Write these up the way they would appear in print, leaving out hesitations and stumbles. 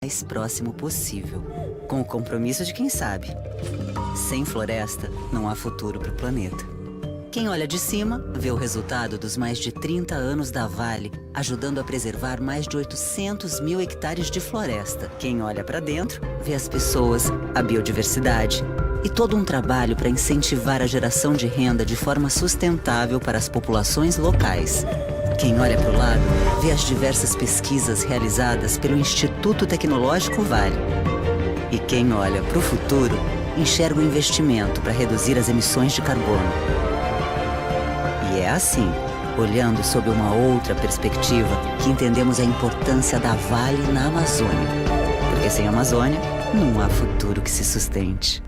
mais próximo possível, com o compromisso de quem sabe. Sem floresta, não há futuro para o planeta. Quem olha de cima, vê o resultado dos mais de 30 anos da Vale, ajudando a preservar mais de 800 mil hectares de floresta. Quem olha para dentro, vê as pessoas, a biodiversidade e todo um trabalho para incentivar a geração de renda de forma sustentável para as populações locais. Quem olha para o lado, vê as diversas pesquisas realizadas pelo Instituto Tecnológico Vale. E quem olha para o futuro, enxerga o investimento para reduzir as emissões de carbono. E é assim, olhando sob uma outra perspectiva, que entendemos a importância da Vale na Amazônia. Porque sem Amazônia, não há futuro que se sustente.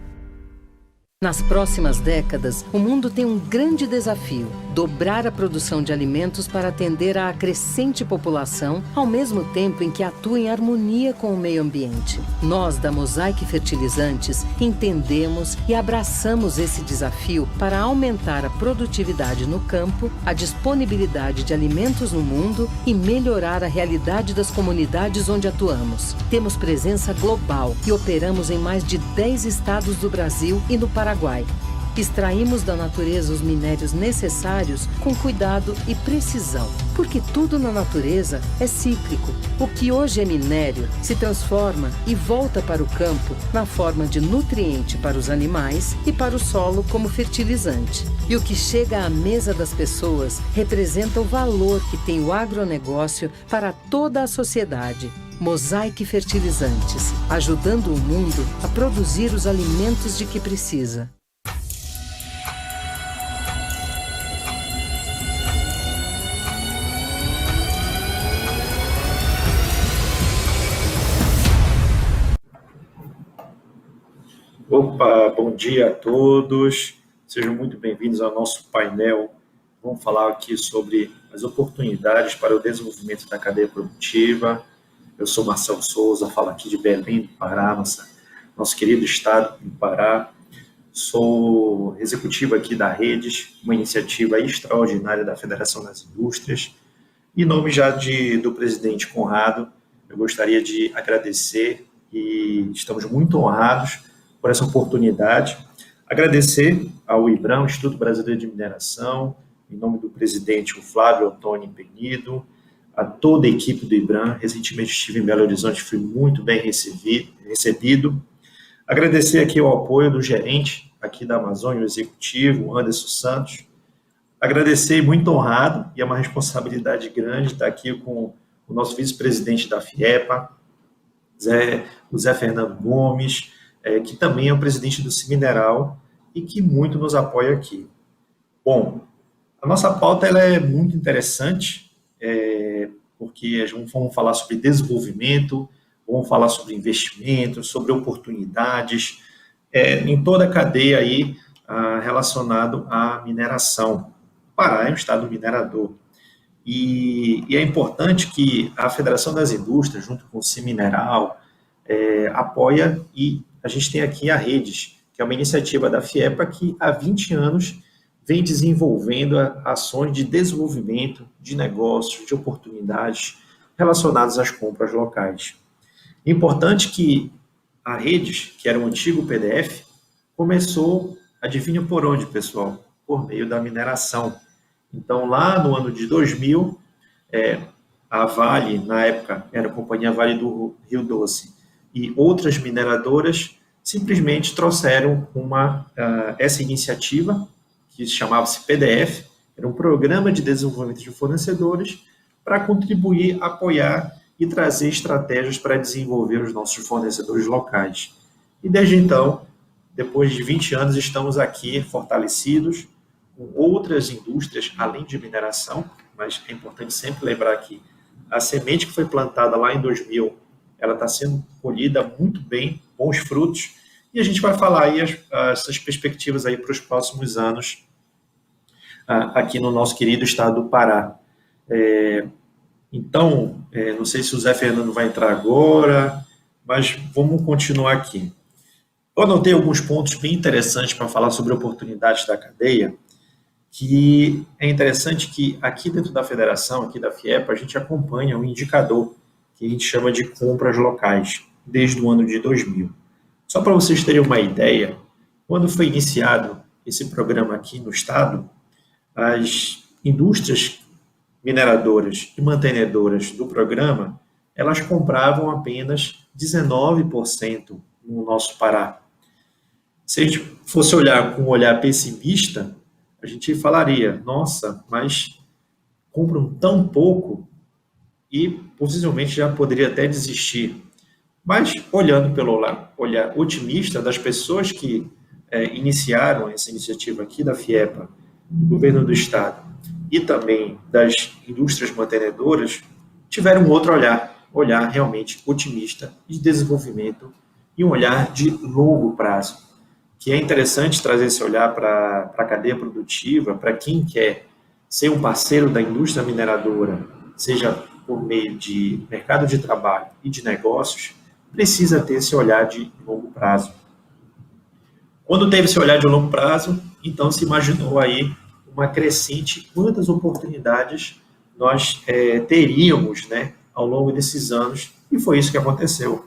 Nas próximas décadas, o mundo tem um grande desafio: dobrar a produção de alimentos para atender à crescente população, ao mesmo tempo em que atua em harmonia com o meio ambiente. Nós, da Mosaic Fertilizantes, entendemos e abraçamos esse desafio para aumentar a produtividade no campo, a disponibilidade de alimentos no mundo e melhorar a realidade das comunidades onde atuamos. Temos presença global e operamos em mais de 10 estados do Brasil e no Paraguai. Extraímos da natureza os minérios necessários com cuidado e precisão, porque tudo na natureza é cíclico. O que hoje é minério se transforma e volta para o campo na forma de nutriente para os animais e para o solo como fertilizante. E o que chega à mesa das pessoas representa o valor que tem o agronegócio para toda a sociedade. Mosaic Fertilizantes, ajudando o mundo a produzir os alimentos de que precisa. Opa, bom dia a todos, sejam muito bem-vindos ao nosso painel. Vamos falar aqui sobre as oportunidades para o desenvolvimento da cadeia produtiva. Eu sou Marcelo Souza, falo aqui de Belém do Pará, nosso querido estado do Pará. Sou executivo aqui da Redes, uma iniciativa extraordinária da Federação das Indústrias. Em nome já do presidente Conrado, eu gostaria de agradecer e estamos muito honrados por essa oportunidade. Agradecer ao IBRAM, Instituto Brasileiro de Mineração, em nome do presidente, o Flávio Antônio Penido, a toda a equipe do IBRAM. Recentemente estive em Belo Horizonte, fui muito bem recebido. Agradecer aqui o apoio do gerente aqui da Amazônia, o executivo, Anderson Santos. Agradecer, muito honrado, e é uma responsabilidade grande estar aqui com o nosso vice-presidente da FIEPA, o Zé Fernando Gomes, que também é o presidente do Cimineral e que muito nos apoia aqui. Bom, a nossa pauta ela é muito interessante, porque vamos falar sobre desenvolvimento, vamos falar sobre investimento, sobre oportunidades, em toda a cadeia aí relacionado à mineração. O Pará é um estado minerador. E é importante que a Federação das Indústrias, junto com o Cimineral, apoia, e a gente tem aqui a Redes, que é uma iniciativa da FIEPA que há 20 anos vem desenvolvendo ações de desenvolvimento de negócios, de oportunidades relacionadas às compras locais. É importante que a Redes, que era um antigo PDF, começou, adivinha por onde, pessoal? Por meio da mineração. Então, lá no ano de 2000, a Vale, na época, era a Companhia Vale do Rio Doce, e outras mineradoras simplesmente trouxeram essa iniciativa, que chamava-se PDF, era um programa de desenvolvimento de fornecedores para contribuir, apoiar e trazer estratégias para desenvolver os nossos fornecedores locais. E desde então, depois de 20 anos, estamos aqui fortalecidos com outras indústrias, além de mineração, mas é importante sempre lembrar que a semente que foi plantada lá em 2000, ela está sendo colhida muito bem, bons frutos, e a gente vai falar aí essas perspectivas aí para os próximos anos aqui no nosso querido estado do Pará. Então, não sei se o Zé Fernando vai entrar agora, mas vamos continuar aqui. Eu anotei alguns pontos bem interessantes para falar sobre oportunidades da cadeia, que é interessante que aqui dentro da federação, aqui da FIEPA, a gente acompanha um indicador que a gente chama de compras locais, desde o ano de 2000. Só para vocês terem uma ideia, quando foi iniciado esse programa aqui no estado, as indústrias mineradoras e mantenedoras do programa, elas compravam apenas 19% no nosso Pará. Se a gente fosse olhar com um olhar pessimista, a gente falaria, nossa, mas compram tão pouco e possivelmente já poderia até desistir. Mas olhando pelo olhar otimista das pessoas que iniciaram essa iniciativa aqui da FIEPA, do governo do estado e também das indústrias mantenedoras, tiveram um outro olhar realmente otimista de desenvolvimento e um olhar de longo prazo, que é interessante trazer esse olhar para a cadeia produtiva, para quem quer ser um parceiro da indústria mineradora, seja por meio de mercado de trabalho e de negócios, precisa ter esse olhar de longo prazo. Quando teve esse olhar de longo prazo, então se imaginou aí uma crescente quantas oportunidades nós teríamos, né, ao longo desses anos, e foi isso que aconteceu.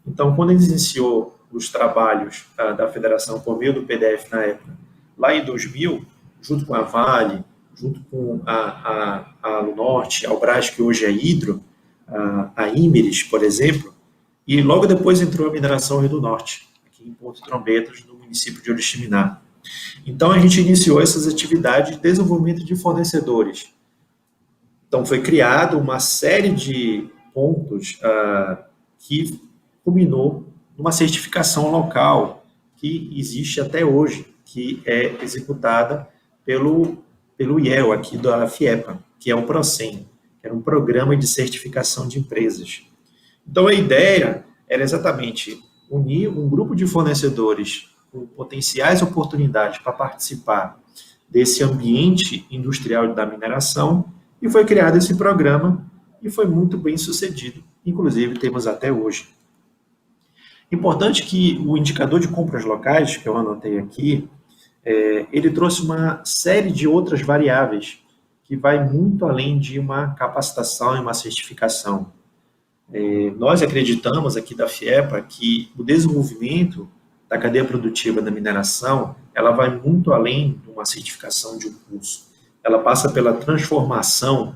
Então, quando ele iniciou os trabalhos da federação por meio do PDF na época, lá em 2000, junto com a Vale, junto com a Alunorte, a Albras, que hoje é Hidro, a Imeris, por exemplo, e logo depois entrou a mineração Rio do Norte, aqui em Porto Trombetas, no município de Oriximiná. Então, a gente iniciou essas atividades de desenvolvimento de fornecedores. Então, foi criado uma série de pontos que culminou numa certificação local que existe até hoje, que é executada pelo IEL, aqui da FIEPA, que é o PROCEM, que era um programa de certificação de empresas. Então, a ideia era exatamente unir um grupo de fornecedores com potenciais oportunidades para participar desse ambiente industrial da mineração, e foi criado esse programa, e foi muito bem sucedido, inclusive temos até hoje. Importante que o indicador de compras locais, que eu anotei aqui, ele trouxe uma série de outras variáveis que vai muito além de uma capacitação e uma certificação. Nós acreditamos aqui da FIEPA que o desenvolvimento da cadeia produtiva da mineração, ela vai muito além de uma certificação de um curso. Ela passa pela transformação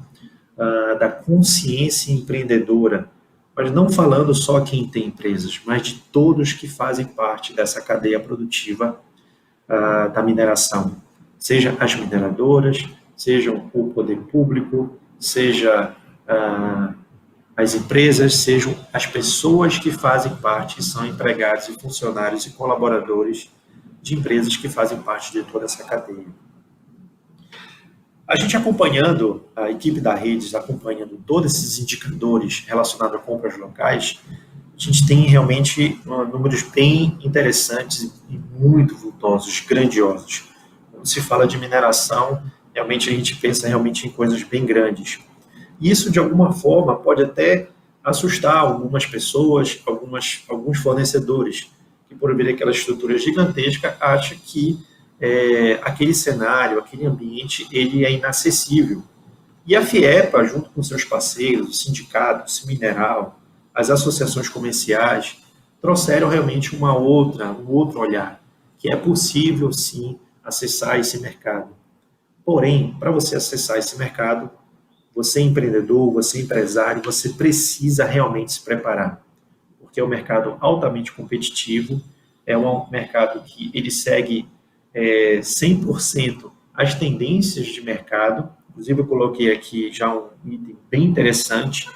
da consciência empreendedora, mas não falando só quem tem empresas, mas de todos que fazem parte dessa cadeia produtiva da mineração, seja as mineradoras, sejam o poder público, seja as empresas, sejam as pessoas que fazem parte, que são empregados e funcionários e colaboradores de empresas que fazem parte de toda essa cadeia. A gente acompanhando, a equipe da Redes, acompanhando todos esses indicadores relacionados a compras locais, a gente tem realmente números bem interessantes e muito vultosos, grandiosos. Quando se fala de mineração, realmente a gente pensa realmente em coisas bem grandes. Isso, de alguma forma, pode até assustar algumas pessoas, alguns fornecedores, que por ver aquela estrutura gigantesca, acham que aquele cenário, aquele ambiente, ele é inacessível. E a FIEPA, junto com seus parceiros, o sindicato, o Mineral, as associações comerciais, trouxeram realmente um outro olhar, que é possível, sim, acessar esse mercado. Porém, para você acessar esse mercado, você é empreendedor, você é empresário, você precisa realmente se preparar, porque é um mercado altamente competitivo, é um mercado que ele segue 100% as tendências de mercado. Inclusive, eu coloquei aqui já um item bem interessante.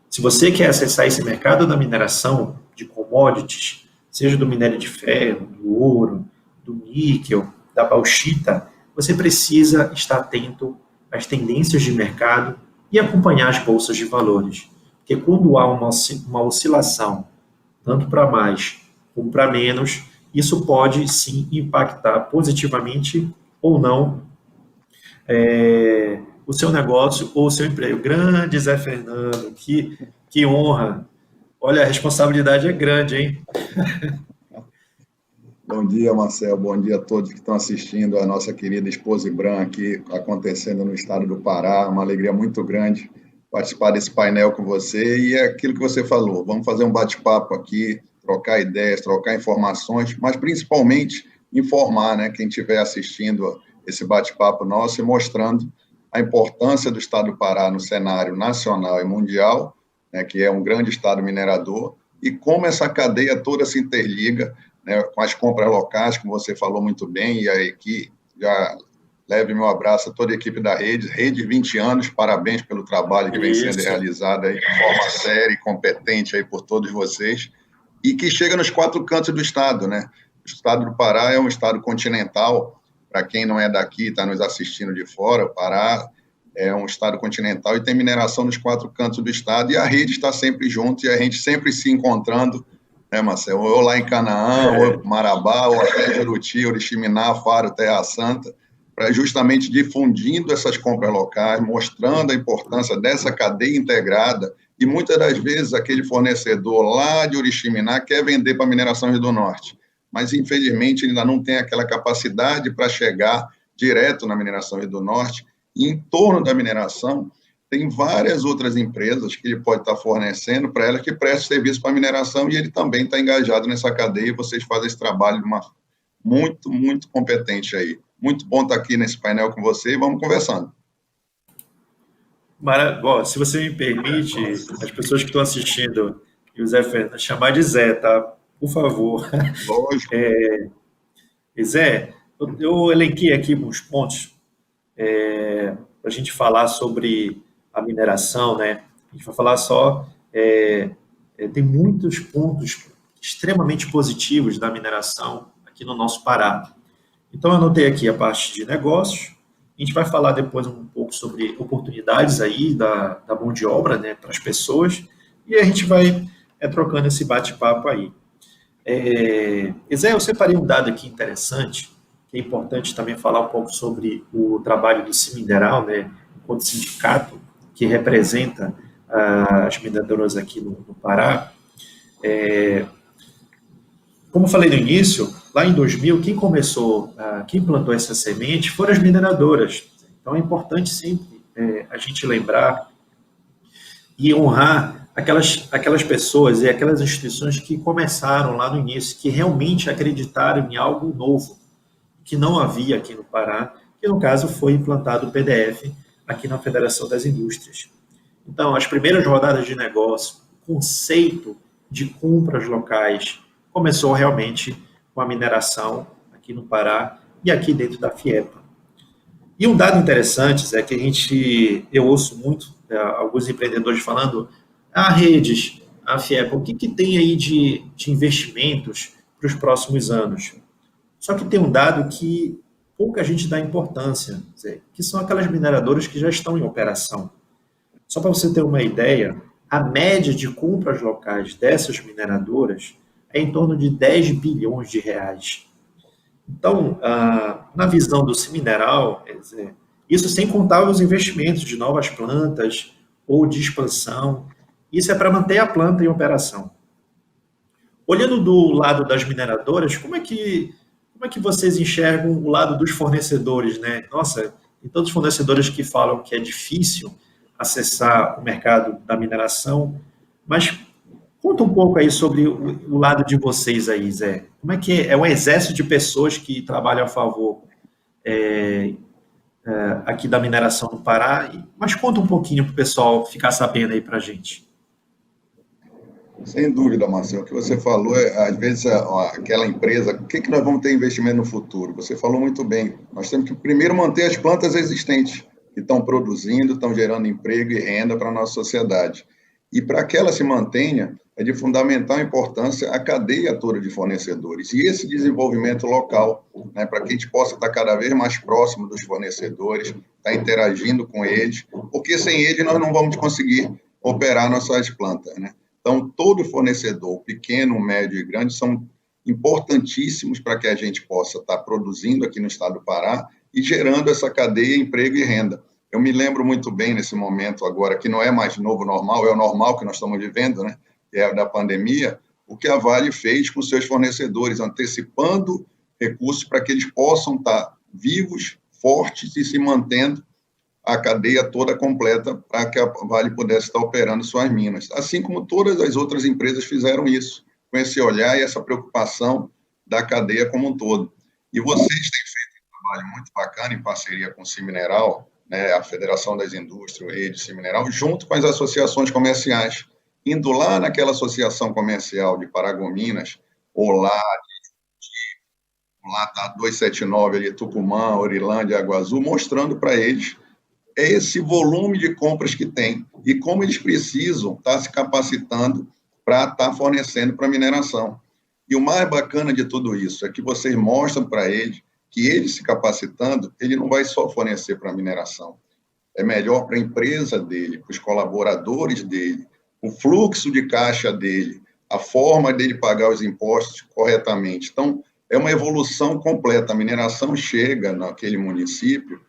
Se você quer acessar esse mercado da mineração de commodities, seja do minério de ferro, do ouro, do níquel, da bauxita, você precisa estar atento às tendências de mercado e acompanhar as bolsas de valores. Porque quando há uma oscilação, tanto para mais como para menos, isso pode, sim, impactar positivamente ou não o seu negócio ou o seu emprego. Grande Zé Fernando, que honra. Olha, a responsabilidade é grande, hein? Bom dia, Marcel. Bom dia a todos que estão assistindo a nossa querida Exposibran aqui, acontecendo no estado do Pará. Uma alegria muito grande participar desse painel com você, e é aquilo que você falou, vamos fazer um bate-papo aqui, trocar ideias, trocar informações, mas principalmente informar, né, quem estiver assistindo esse bate-papo nosso e mostrando a importância do Estado do Pará no cenário nacional e mundial, né, que é um grande estado minerador, e como essa cadeia toda se interliga, né, com as compras locais, como você falou muito bem, e aí que já leve meu abraço a toda a equipe da Rede 20 anos, parabéns pelo trabalho que vem sendo realizado aí de forma séria e competente aí por todos vocês, e que chega nos 4 cantos do estado, né? O estado do Pará é um estado continental, para quem não é daqui, está nos assistindo de fora, o Pará é um estado continental e tem mineração nos 4 cantos do estado, e a rede está sempre junto, e a gente sempre se encontrando, né, Marcelo? Ou lá em Canaã, ou Marabá, ou até Juruti, Oriximiná, Faro, Terra Santa, para justamente difundindo essas compras locais, mostrando a importância dessa cadeia integrada, e muitas das vezes aquele fornecedor lá de Oriximiná quer vender para a mineração Rio do Norte, mas infelizmente ele ainda não tem aquela capacidade para chegar direto na mineração Rio do Norte, e em torno da mineração tem várias outras empresas que ele pode estar fornecendo para elas que prestam serviço para a mineração, e ele também está engajado nessa cadeia, e vocês fazem esse trabalho de uma muito, muito competente aí. Muito bom estar aqui nesse painel com você e vamos conversando. Bom, se você me permite, as pessoas que estão assistindo, e o Zé Fernando, chamar de Zé, tá? Por favor. Lógico. Zé, eu elenquei aqui alguns pontos para a gente falar sobre a mineração, né? A gente vai falar só... tem muitos pontos extremamente positivos da mineração aqui no nosso Pará. Então, eu anotei aqui a parte de negócios. A gente vai falar depois um pouco sobre oportunidades aí da mão de obra, né, para as pessoas, e a gente vai trocando esse bate-papo aí. Zé, eu separei um dado aqui interessante, que é importante também falar um pouco sobre o trabalho do Cimineral, né, enquanto sindicato que representa as mineradoras aqui no Pará. Como eu falei no início, lá em 2000, quem plantou essa semente foram as mineradoras. Então, é importante sempre a gente lembrar e honrar aquelas pessoas e aquelas instituições que começaram lá no início, que realmente acreditaram em algo novo, que não havia aqui no Pará, que no caso foi implantado o PDF aqui na Federação das Indústrias. Então, as primeiras rodadas de negócio, o conceito de compras locais, começou realmente com a mineração aqui no Pará e aqui dentro da FIEPA. E um dado interessante é que eu ouço muito alguns empreendedores falando, Redes, a FIEPA, o que tem aí de investimentos para os próximos anos? Só que tem um dado que pouca gente dá importância, que são aquelas mineradoras que já estão em operação. Só para você ter uma ideia, a média de compras locais dessas mineradoras é em torno de 10 bilhões de reais. Então, na visão do Cimineral, isso sem contar os investimentos de novas plantas ou de expansão, isso é para manter a planta em operação. Olhando do lado das mineradoras, como é que vocês enxergam o lado dos fornecedores, né? Nossa, tem tantos fornecedores que falam que é difícil acessar o mercado da mineração, mas conta um pouco aí sobre o lado de vocês aí, Zé. Como é que é um exército de pessoas que trabalham a favor aqui da mineração no Pará, mas conta um pouquinho para o pessoal ficar sabendo aí para a gente. Sem dúvida, Marcelo, o que você falou, às vezes, aquela empresa, o que nós vamos ter investimento no futuro? Você falou muito bem, nós temos que primeiro manter as plantas existentes, que estão produzindo, estão gerando emprego e renda para a nossa sociedade. E para que ela se mantenha, é de fundamental importância a cadeia toda de fornecedores. E esse desenvolvimento local, né, para que a gente possa estar cada vez mais próximo dos fornecedores, estar interagindo com eles, porque sem eles nós não vamos conseguir operar nossas plantas, né? Então, todo fornecedor, pequeno, médio e grande, são importantíssimos para que a gente possa estar produzindo aqui no estado do Pará e gerando essa cadeia, emprego e renda. Eu me lembro muito bem nesse momento agora, que não é mais novo normal, é o normal que nós estamos vivendo, né? Que é da pandemia, o que a Vale fez com seus fornecedores, antecipando recursos para que eles possam estar vivos, fortes e se mantendo a cadeia toda completa para que a Vale pudesse estar operando suas minas. Assim como todas as outras empresas fizeram isso, com esse olhar e essa preocupação da cadeia como um todo. E vocês têm feito um trabalho muito bacana em parceria com o Cimineral, né, a Federação das Indústrias, Rede Cimineral, junto com as associações comerciais, indo lá naquela associação comercial de Paragominas, ou lá está 279 ali, Tucumã, Orilândia, Água Azul, mostrando para eles esse volume de compras que tem e como eles precisam estar se capacitando para estar fornecendo para a mineração. E o mais bacana de tudo isso é que vocês mostram para eles que ele se capacitando, ele não vai só fornecer para a mineração, é melhor para a empresa dele, para os colaboradores dele, o fluxo de caixa dele, a forma dele pagar os impostos corretamente. Então, é uma evolução completa. A mineração chega naquele município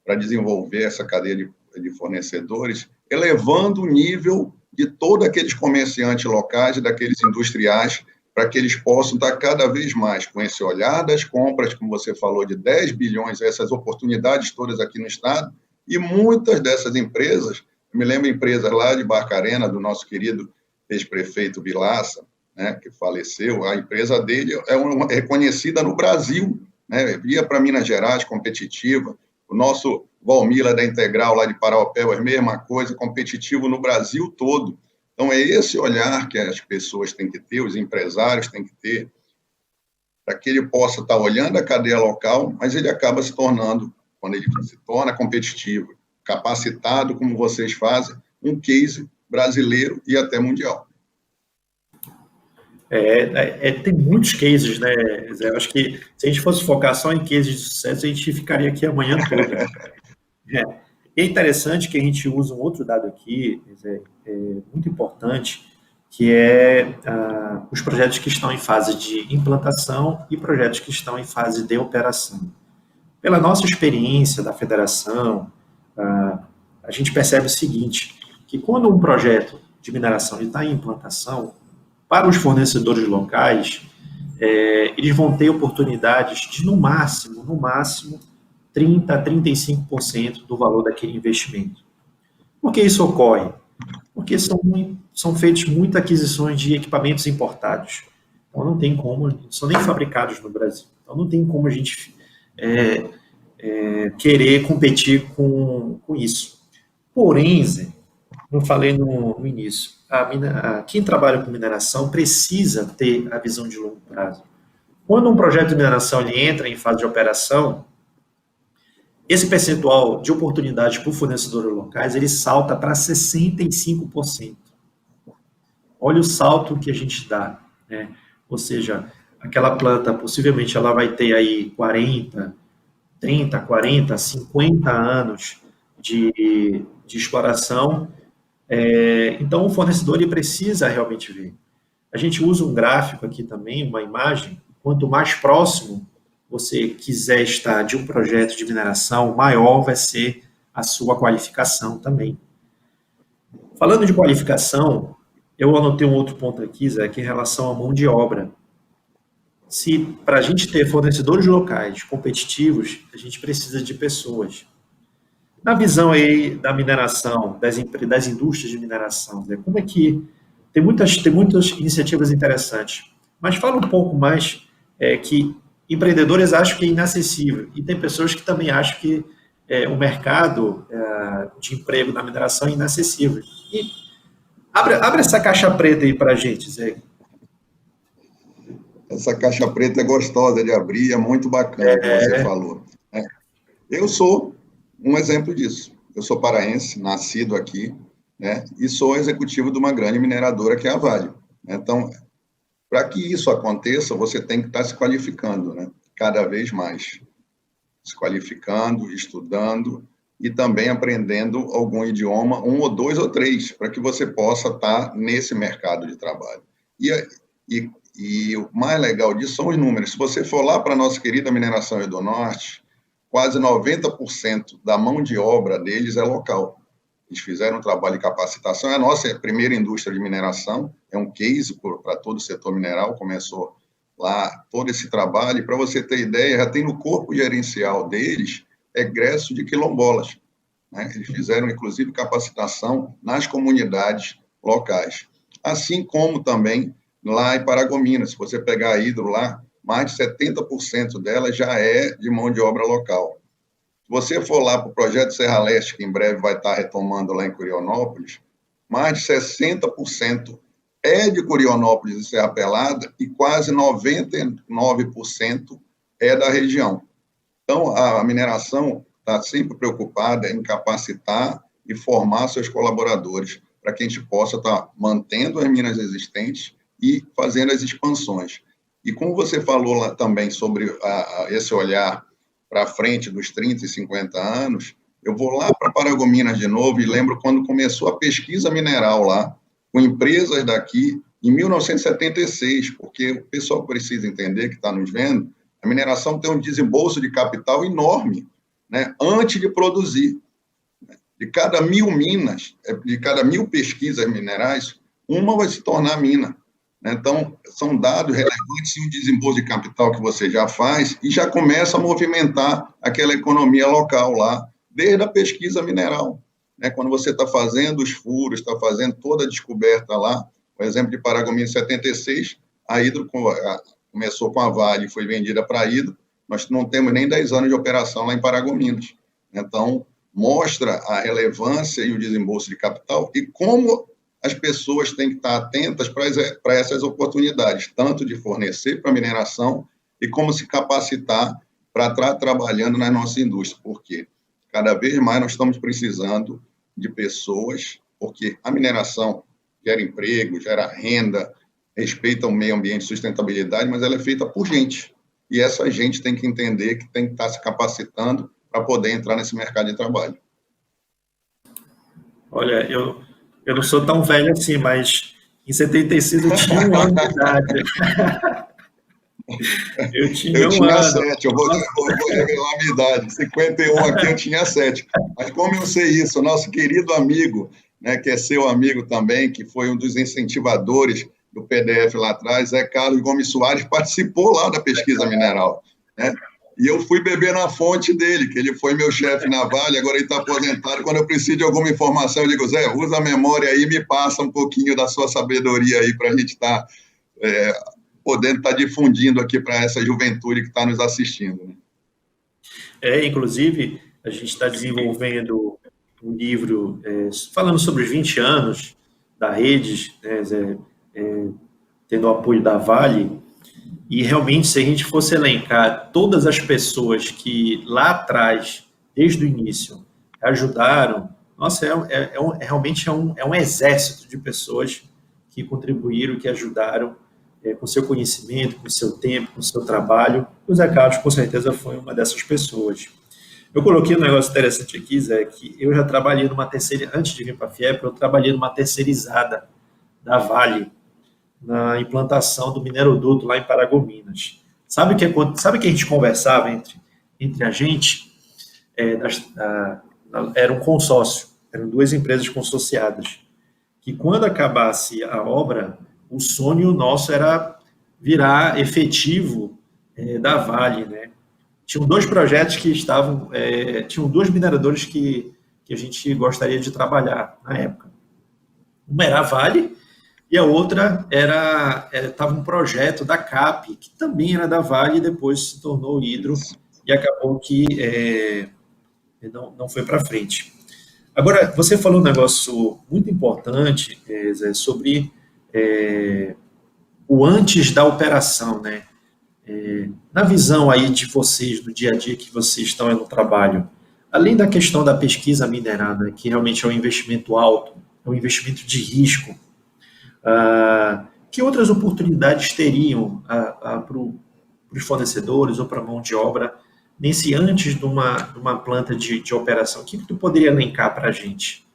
para desenvolver essa cadeia de fornecedores, elevando o nível de todos aqueles comerciantes locais, daqueles industriais, para que eles possam estar cada vez mais com esse olhar das compras, como você falou, de 10 bilhões, essas oportunidades todas aqui no Estado, e muitas dessas empresas, eu me lembro empresas lá de Barcarena, do nosso querido ex-prefeito Vilaça, né, que faleceu, a empresa dele é reconhecida no Brasil, né, ia para Minas Gerais, competitiva, o nosso Valmila da Integral, lá de Paraupeba, a mesma coisa, competitivo no Brasil todo. Então, é esse olhar que as pessoas têm que ter, os empresários têm que ter, para que ele possa estar olhando a cadeia local, mas ele acaba se tornando, quando ele se torna competitivo, capacitado, como vocês fazem, um case brasileiro e até mundial. Tem muitos cases, né, Zé? Eu acho que se a gente fosse focar só em cases de sucesso, a gente ficaria aqui a manhã toda. É interessante que a gente usa um outro dado aqui, Zé, muito importante, que é os projetos que estão em fase de implantação e projetos que estão em fase de operação. Pela nossa experiência da federação, a gente percebe o seguinte, que quando um projeto de mineração está em implantação, para os fornecedores locais, eles vão ter oportunidades de, no máximo, 30% a 35% do valor daquele investimento. Por que isso ocorre? Porque são feitas muitas aquisições de equipamentos importados. Então, não tem como, não são nem fabricados no Brasil. Então, não tem como a gente querer competir com isso. Porém, Zé, como eu falei no início, quem trabalha com mineração precisa ter a visão de longo prazo. Quando um projeto de mineração ele entra em fase de operação, esse percentual de oportunidades para fornecedores locais, ele salta para 65%. Olha o salto que a gente dá, né? Ou seja, aquela planta, possivelmente, ela vai ter aí 40, 30, 40, 50 anos de exploração. Então, o fornecedor ele precisa realmente ver. A gente usa um gráfico aqui também, uma imagem. Quanto mais próximo você quiser estar de um projeto de mineração, maior vai ser a sua qualificação também. Falando de qualificação, eu anotei um outro ponto aqui, Zé, que é em relação à mão de obra. Se para a gente ter fornecedores locais competitivos, a gente precisa de pessoas. Na visão aí da mineração, das indústrias de mineração, né? Como é que tem muitas iniciativas interessantes, mas fala um pouco mais que empreendedores acham que é inacessível e tem pessoas que também acham que o mercado de emprego na mineração é inacessível. E abre essa caixa preta aí para a gente, Zé. Essa caixa preta é gostosa de abrir, é muito bacana o que você falou. Eu sou um exemplo disso. Eu sou paraense, nascido aqui, né, e sou executivo de uma grande mineradora que é a Vale. Então, para que isso aconteça, você tem que estar se qualificando, né, cada vez mais. Se qualificando, estudando e também aprendendo algum idioma, 1 ou 2 ou 3, para que você possa estar nesse mercado de trabalho. E o mais legal disso são os números. Se você for lá para a nossa querida Mineração Rio do Norte, quase 90% da mão de obra deles é local. Eles fizeram um trabalho de capacitação. É a nossa primeira indústria de mineração, é um case para todo o setor mineral, começou lá todo esse trabalho. E para você ter ideia, já tem no corpo gerencial deles egresso de quilombolas. né? Eles fizeram, inclusive, capacitação nas comunidades locais. Assim como também lá em Paragominas, se você pegar a Hidro lá, mais de 70% dela já é de mão de obra local. Se você for lá para o projeto Serra Leste, que em breve vai estar retomando lá em Curionópolis, mais de 60% é de Curionópolis e Serra Pelada e quase 99% é da região. Então, a mineração está sempre preocupada em capacitar e formar seus colaboradores para que a gente possa estar mantendo as minas existentes e fazendo as expansões. E como você falou lá também sobre esse olhar para frente dos 30 e 50 anos, eu vou lá para Paragominas de novo e lembro quando começou a pesquisa mineral lá, com empresas daqui, em 1976, porque o pessoal precisa entender, que está nos vendo, a mineração tem um desembolso de capital enorme, né, antes de produzir. De cada 1.000 minas, de cada 1.000 pesquisas minerais, uma vai se tornar mina. Então, são dados relevantes e o desembolso de capital que você já faz e já começa a movimentar aquela economia local lá, desde a pesquisa mineral. Quando você está fazendo os furos, está fazendo toda a descoberta lá, por exemplo, de Paragominas em 76, a Hidro começou com a Vale e foi vendida para a Hidro, nós não temos nem 10 anos de operação lá em Paragominas. Então, mostra a relevância e o desembolso de capital e como as pessoas têm que estar atentas para essas oportunidades, tanto de fornecer para a mineração e como se capacitar para estar trabalhando na nossa indústria, porque cada vez mais nós estamos precisando de pessoas, porque a mineração gera emprego, gera renda, respeita o meio ambiente e sustentabilidade, mas ela é feita por gente. E essa gente tem que entender que tem que estar se capacitando para poder entrar nesse mercado de trabalho. Olha, eu não sou tão velho assim, mas em 76 eu tinha 1 ano de idade. Eu tinha 7, eu vou revelar a minha idade. 51 aqui eu tinha 7. Mas como eu sei isso, o nosso querido amigo, né, que é seu amigo também, que foi um dos incentivadores do PDF lá atrás, Carlos Gomes Soares, participou lá da pesquisa mineral, né? E eu fui beber na fonte dele, que ele foi meu chefe na Vale, agora ele está aposentado. Quando eu preciso de alguma informação, eu digo, Zé, usa a memória aí e me passa um pouquinho da sua sabedoria aí para a gente estar podendo estar difundindo aqui para essa juventude que está nos assistindo. Né? Inclusive, a gente está desenvolvendo um livro falando sobre os 20 anos da rede, né, Zé, tendo o apoio da Vale. E realmente, se a gente fosse elencar todas as pessoas que lá atrás, desde o início, ajudaram, nossa, realmente é um exército de pessoas que contribuíram, que ajudaram com seu conhecimento, com seu tempo, com seu trabalho. O Zé Carlos, com certeza, foi uma dessas pessoas. Eu coloquei um negócio interessante aqui, Zé, que eu já trabalhei numa antes de vir para a FIEP, eu trabalhei numa terceirizada da Vale, na implantação do mineroduto lá em Paragominas. Sabe que a gente conversava entre a gente? Era um consórcio, eram 2 empresas consorciadas, que quando acabasse a obra, o sonho nosso era virar efetivo da Vale, né? Tinham 2 projetos que estavam, tinham 2 mineradores que a gente gostaria de trabalhar na época. Uma era a Vale, e a outra estava um projeto da CAP, que também era da Vale, e depois se tornou Hidro, e acabou que não foi para frente. Agora, você falou um negócio muito importante, Zé, sobre o antes da operação, né? Na visão aí de vocês, do dia a dia que vocês estão aí no trabalho, além da questão da pesquisa minerada, que realmente é um investimento alto, é um investimento de risco, que outras oportunidades teriam para os fornecedores ou para a mão de obra nesse antes de uma planta de operação? O que tu poderia elencar para a gente?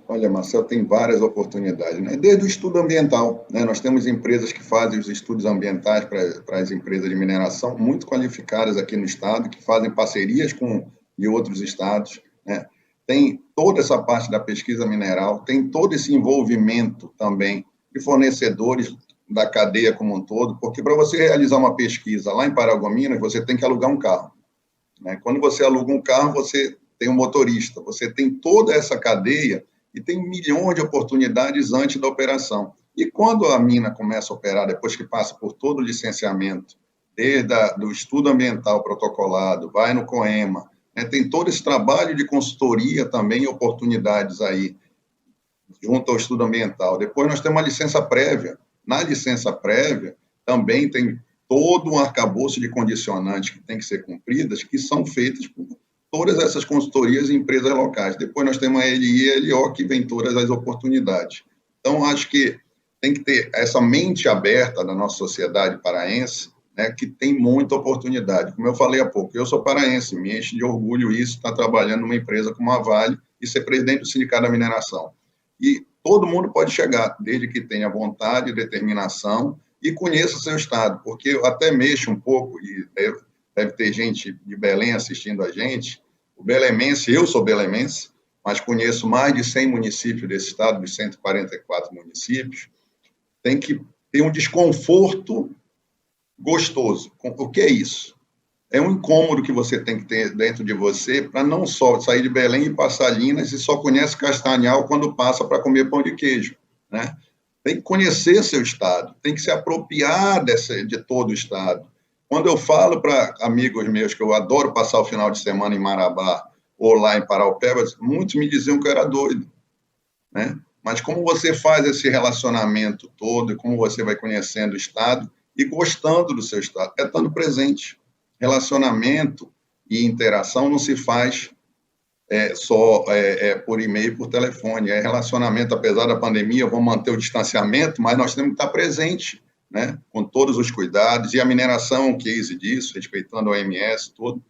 Olha, Marcelo, tem várias oportunidades, né? Desde o estudo ambiental, né? Nós temos empresas que fazem os estudos ambientais para as empresas de mineração, muito qualificadas aqui no estado, que fazem parcerias com de outros estados, né? Tem toda essa parte da pesquisa mineral, tem todo esse envolvimento também de fornecedores da cadeia como um todo, porque para você realizar uma pesquisa lá em Paragominas, você tem que alugar um carro, né? Quando você aluga um carro, você tem um motorista, você tem toda essa cadeia e tem milhões de oportunidades antes da operação. E quando a mina começa a operar, depois que passa por todo o licenciamento, desde do estudo ambiental protocolado, vai no COEMA, né, tem todo esse trabalho de consultoria também, oportunidades aí, junto ao estudo ambiental. Depois nós temos uma licença prévia. Na licença prévia, também tem todo um arcabouço de condicionantes que tem que ser cumpridas, que são feitas por todas essas consultorias e empresas locais. Depois nós temos a LI e a LO, que vem todas as oportunidades. Então, acho que tem que ter essa mente aberta da nossa sociedade paraense, né, que tem muita oportunidade. Como eu falei há pouco, eu sou paraense, me enche de orgulho isso, estar trabalhando numa empresa como a Vale e ser presidente do Sindicato da Mineração. E todo mundo pode chegar, desde que tenha vontade, determinação e conheça seu estado, porque eu até mexo um pouco, e deve ter gente de Belém assistindo a gente, o belemense, eu sou belemense, mas conheço mais de 100 municípios desse estado, dos 144 municípios, tem que ter um desconforto gostoso. O que é isso? É um incômodo que você tem que ter dentro de você para não só sair de Belém e passar Linas e só conhece Castanhal quando passa para comer pão de queijo, né? Tem que conhecer seu estado, tem que se apropriar de todo o estado. Quando eu falo para amigos meus que eu adoro passar o final de semana em Marabá ou lá em Paraupeba, muitos me diziam que eu era doido, né? Mas como você faz esse relacionamento todo e como você vai conhecendo o estado e gostando do seu estado, é estando presente. Relacionamento e interação não se faz só por e-mail, por telefone. É relacionamento, apesar da pandemia, vamos manter o distanciamento, mas nós temos que estar presente, né, com todos os cuidados, e a mineração é um case disso, respeitando a OMS, tudo,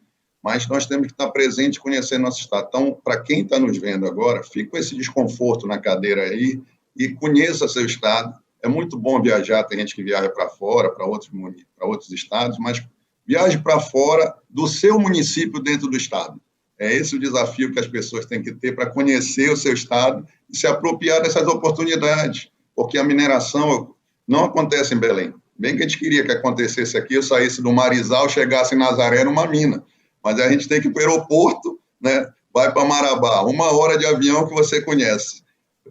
mas nós temos que estar presente e conhecer nosso estado. Então, para quem está nos vendo agora, fique com esse desconforto na cadeira aí e conheça seu estado. É muito bom viajar, tem gente que viaja para fora, para outros estados, mas viaje para fora do seu município dentro do estado. É esse o desafio que as pessoas têm que ter para conhecer o seu estado e se apropriar dessas oportunidades, porque a mineração não acontece em Belém. Bem que a gente queria que acontecesse aqui, eu saísse do Marizal, chegasse em Nazaré numa mina, mas a gente tem que ir para o aeroporto, né? Vai para Marabá, 1 hora de avião que você conhece,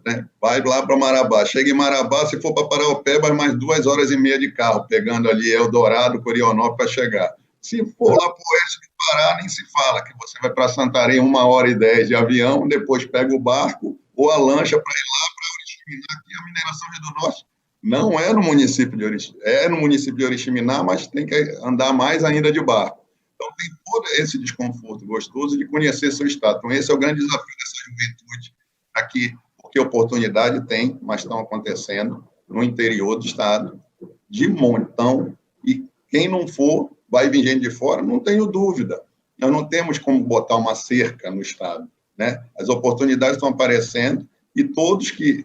né? Vai lá para Marabá, chega em Marabá, se for para Paraupeba, mais 2 horas e meia de carro, pegando ali Eldorado, Curionópolis para chegar. Se for lá para o oeste do Pará, nem se fala, que você vai para Santarém 1 hora e 10 de avião, depois pega o barco ou a lancha para ir lá para Oriximiná, que a mineração Rio do Norte não é no município de Oriximiná, é no município de Oriximiná, mas tem que andar mais ainda de barco. Então tem todo esse desconforto gostoso de conhecer seu estado. Então esse é o grande desafio dessa juventude aqui, porque oportunidade tem, mas estão acontecendo no interior do estado de montão, e quem não for, vai vir gente de fora, não tenho dúvida. Nós não temos como botar uma cerca no estado, né? As oportunidades estão aparecendo e todos que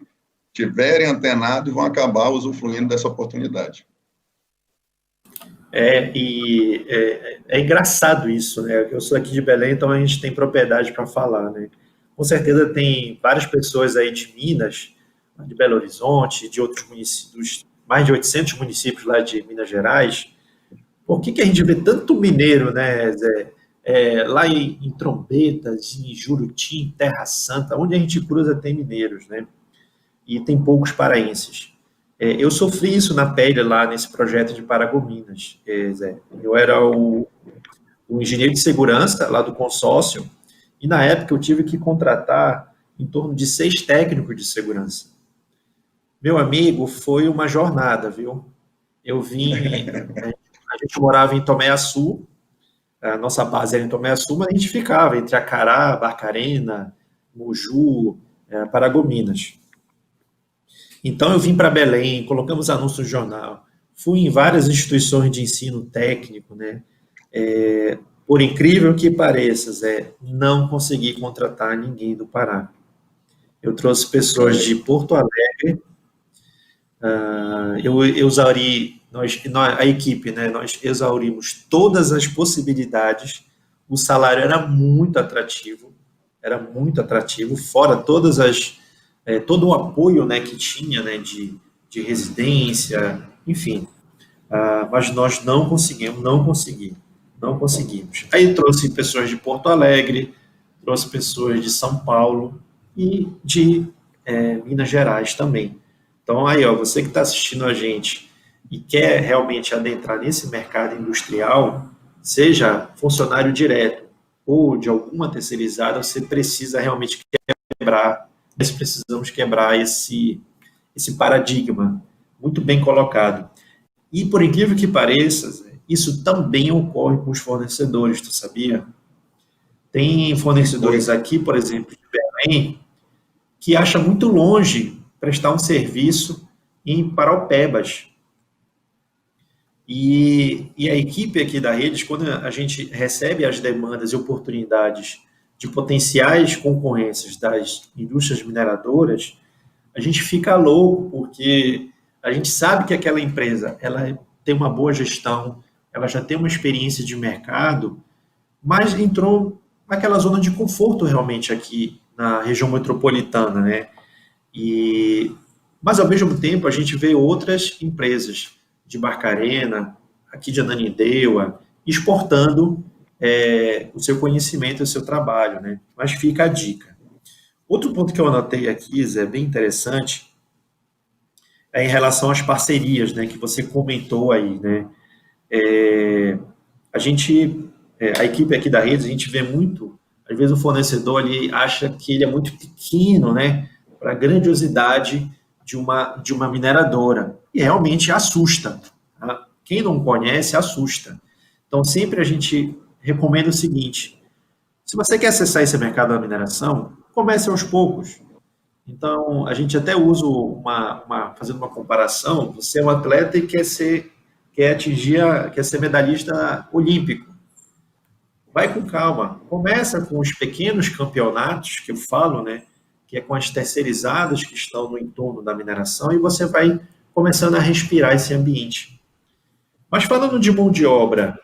tiverem antenados vão acabar usufruindo dessa oportunidade. É engraçado isso, né? Eu sou aqui de Belém, então a gente tem propriedade para falar, né? Com certeza tem várias pessoas aí de Minas, de Belo Horizonte, de outros municípios, mais de 800 municípios lá de Minas Gerais. Por que a gente vê tanto mineiro, né, Zé? Lá em Trombetas, em Juruti, em Terra Santa, onde a gente cruza tem mineiros, né? E tem poucos paraenses. Eu sofri isso na pele lá nesse projeto de Paragominas, Zé. Eu era o engenheiro de segurança lá do consórcio, e na época eu tive que contratar em torno de 6 técnicos de segurança. Meu amigo, foi uma jornada, viu? Eu vim... A gente morava em Tomé-Açu, a nossa base era em Tomé-Açu, mas a gente ficava entre Acará, Barcarena, Moju, Paragominas. Então eu vim para Belém, colocamos anúncios no jornal, fui em várias instituições de ensino técnico, né? Por incrível que pareça, Zé, não consegui contratar ninguém do Pará. Eu trouxe pessoas de Porto Alegre, eu exauri, a equipe, né, nós exaurimos todas as possibilidades, o salário era muito atrativo, fora todas todo o apoio, né, que tinha, né, de residência, enfim, mas nós não conseguimos. Aí trouxe pessoas de Porto Alegre, trouxe pessoas de São Paulo e de Minas Gerais também. Então, aí, ó, você que está assistindo a gente e quer realmente adentrar nesse mercado industrial, seja funcionário direto ou de alguma terceirizada, você precisa realmente quebrar, nós precisamos quebrar esse paradigma, muito bem colocado. E, por incrível que pareça, isso também ocorre com os fornecedores, tu sabia? Tem fornecedores aqui, por exemplo, de Belém, que acha muito longe prestar um serviço em Paraupebas. E a equipe aqui da Redes, quando a gente recebe as demandas e oportunidades de potenciais concorrências das indústrias mineradoras, a gente fica louco, porque a gente sabe que aquela empresa ela tem uma boa gestão, ela já tem uma experiência de mercado, mas entrou naquela zona de conforto realmente aqui na região metropolitana, né? Mas ao mesmo tempo a gente vê outras empresas de Barcarena, aqui de Ananindeua, exportando o seu conhecimento, o seu trabalho, né? Mas fica a dica. Outro ponto que eu anotei aqui, Zé, bem interessante, é em relação às parcerias, né, que você comentou aí, né? A equipe aqui da Rede, a gente vê muito, às vezes o fornecedor ali acha que ele é muito pequeno, né, para a grandiosidade de uma mineradora, e realmente assusta. Tá? Quem não conhece, assusta. Então, sempre a gente recomenda o seguinte, se você quer acessar esse mercado da mineração, comece aos poucos. Então, a gente até usa fazendo uma comparação, você é um atleta e quer ser medalhista olímpico. Vai com calma. Começa com os pequenos campeonatos, que eu falo, né? Que é com as terceirizadas que estão no entorno da mineração, e você vai começando a respirar esse ambiente. Mas falando de mão de obra,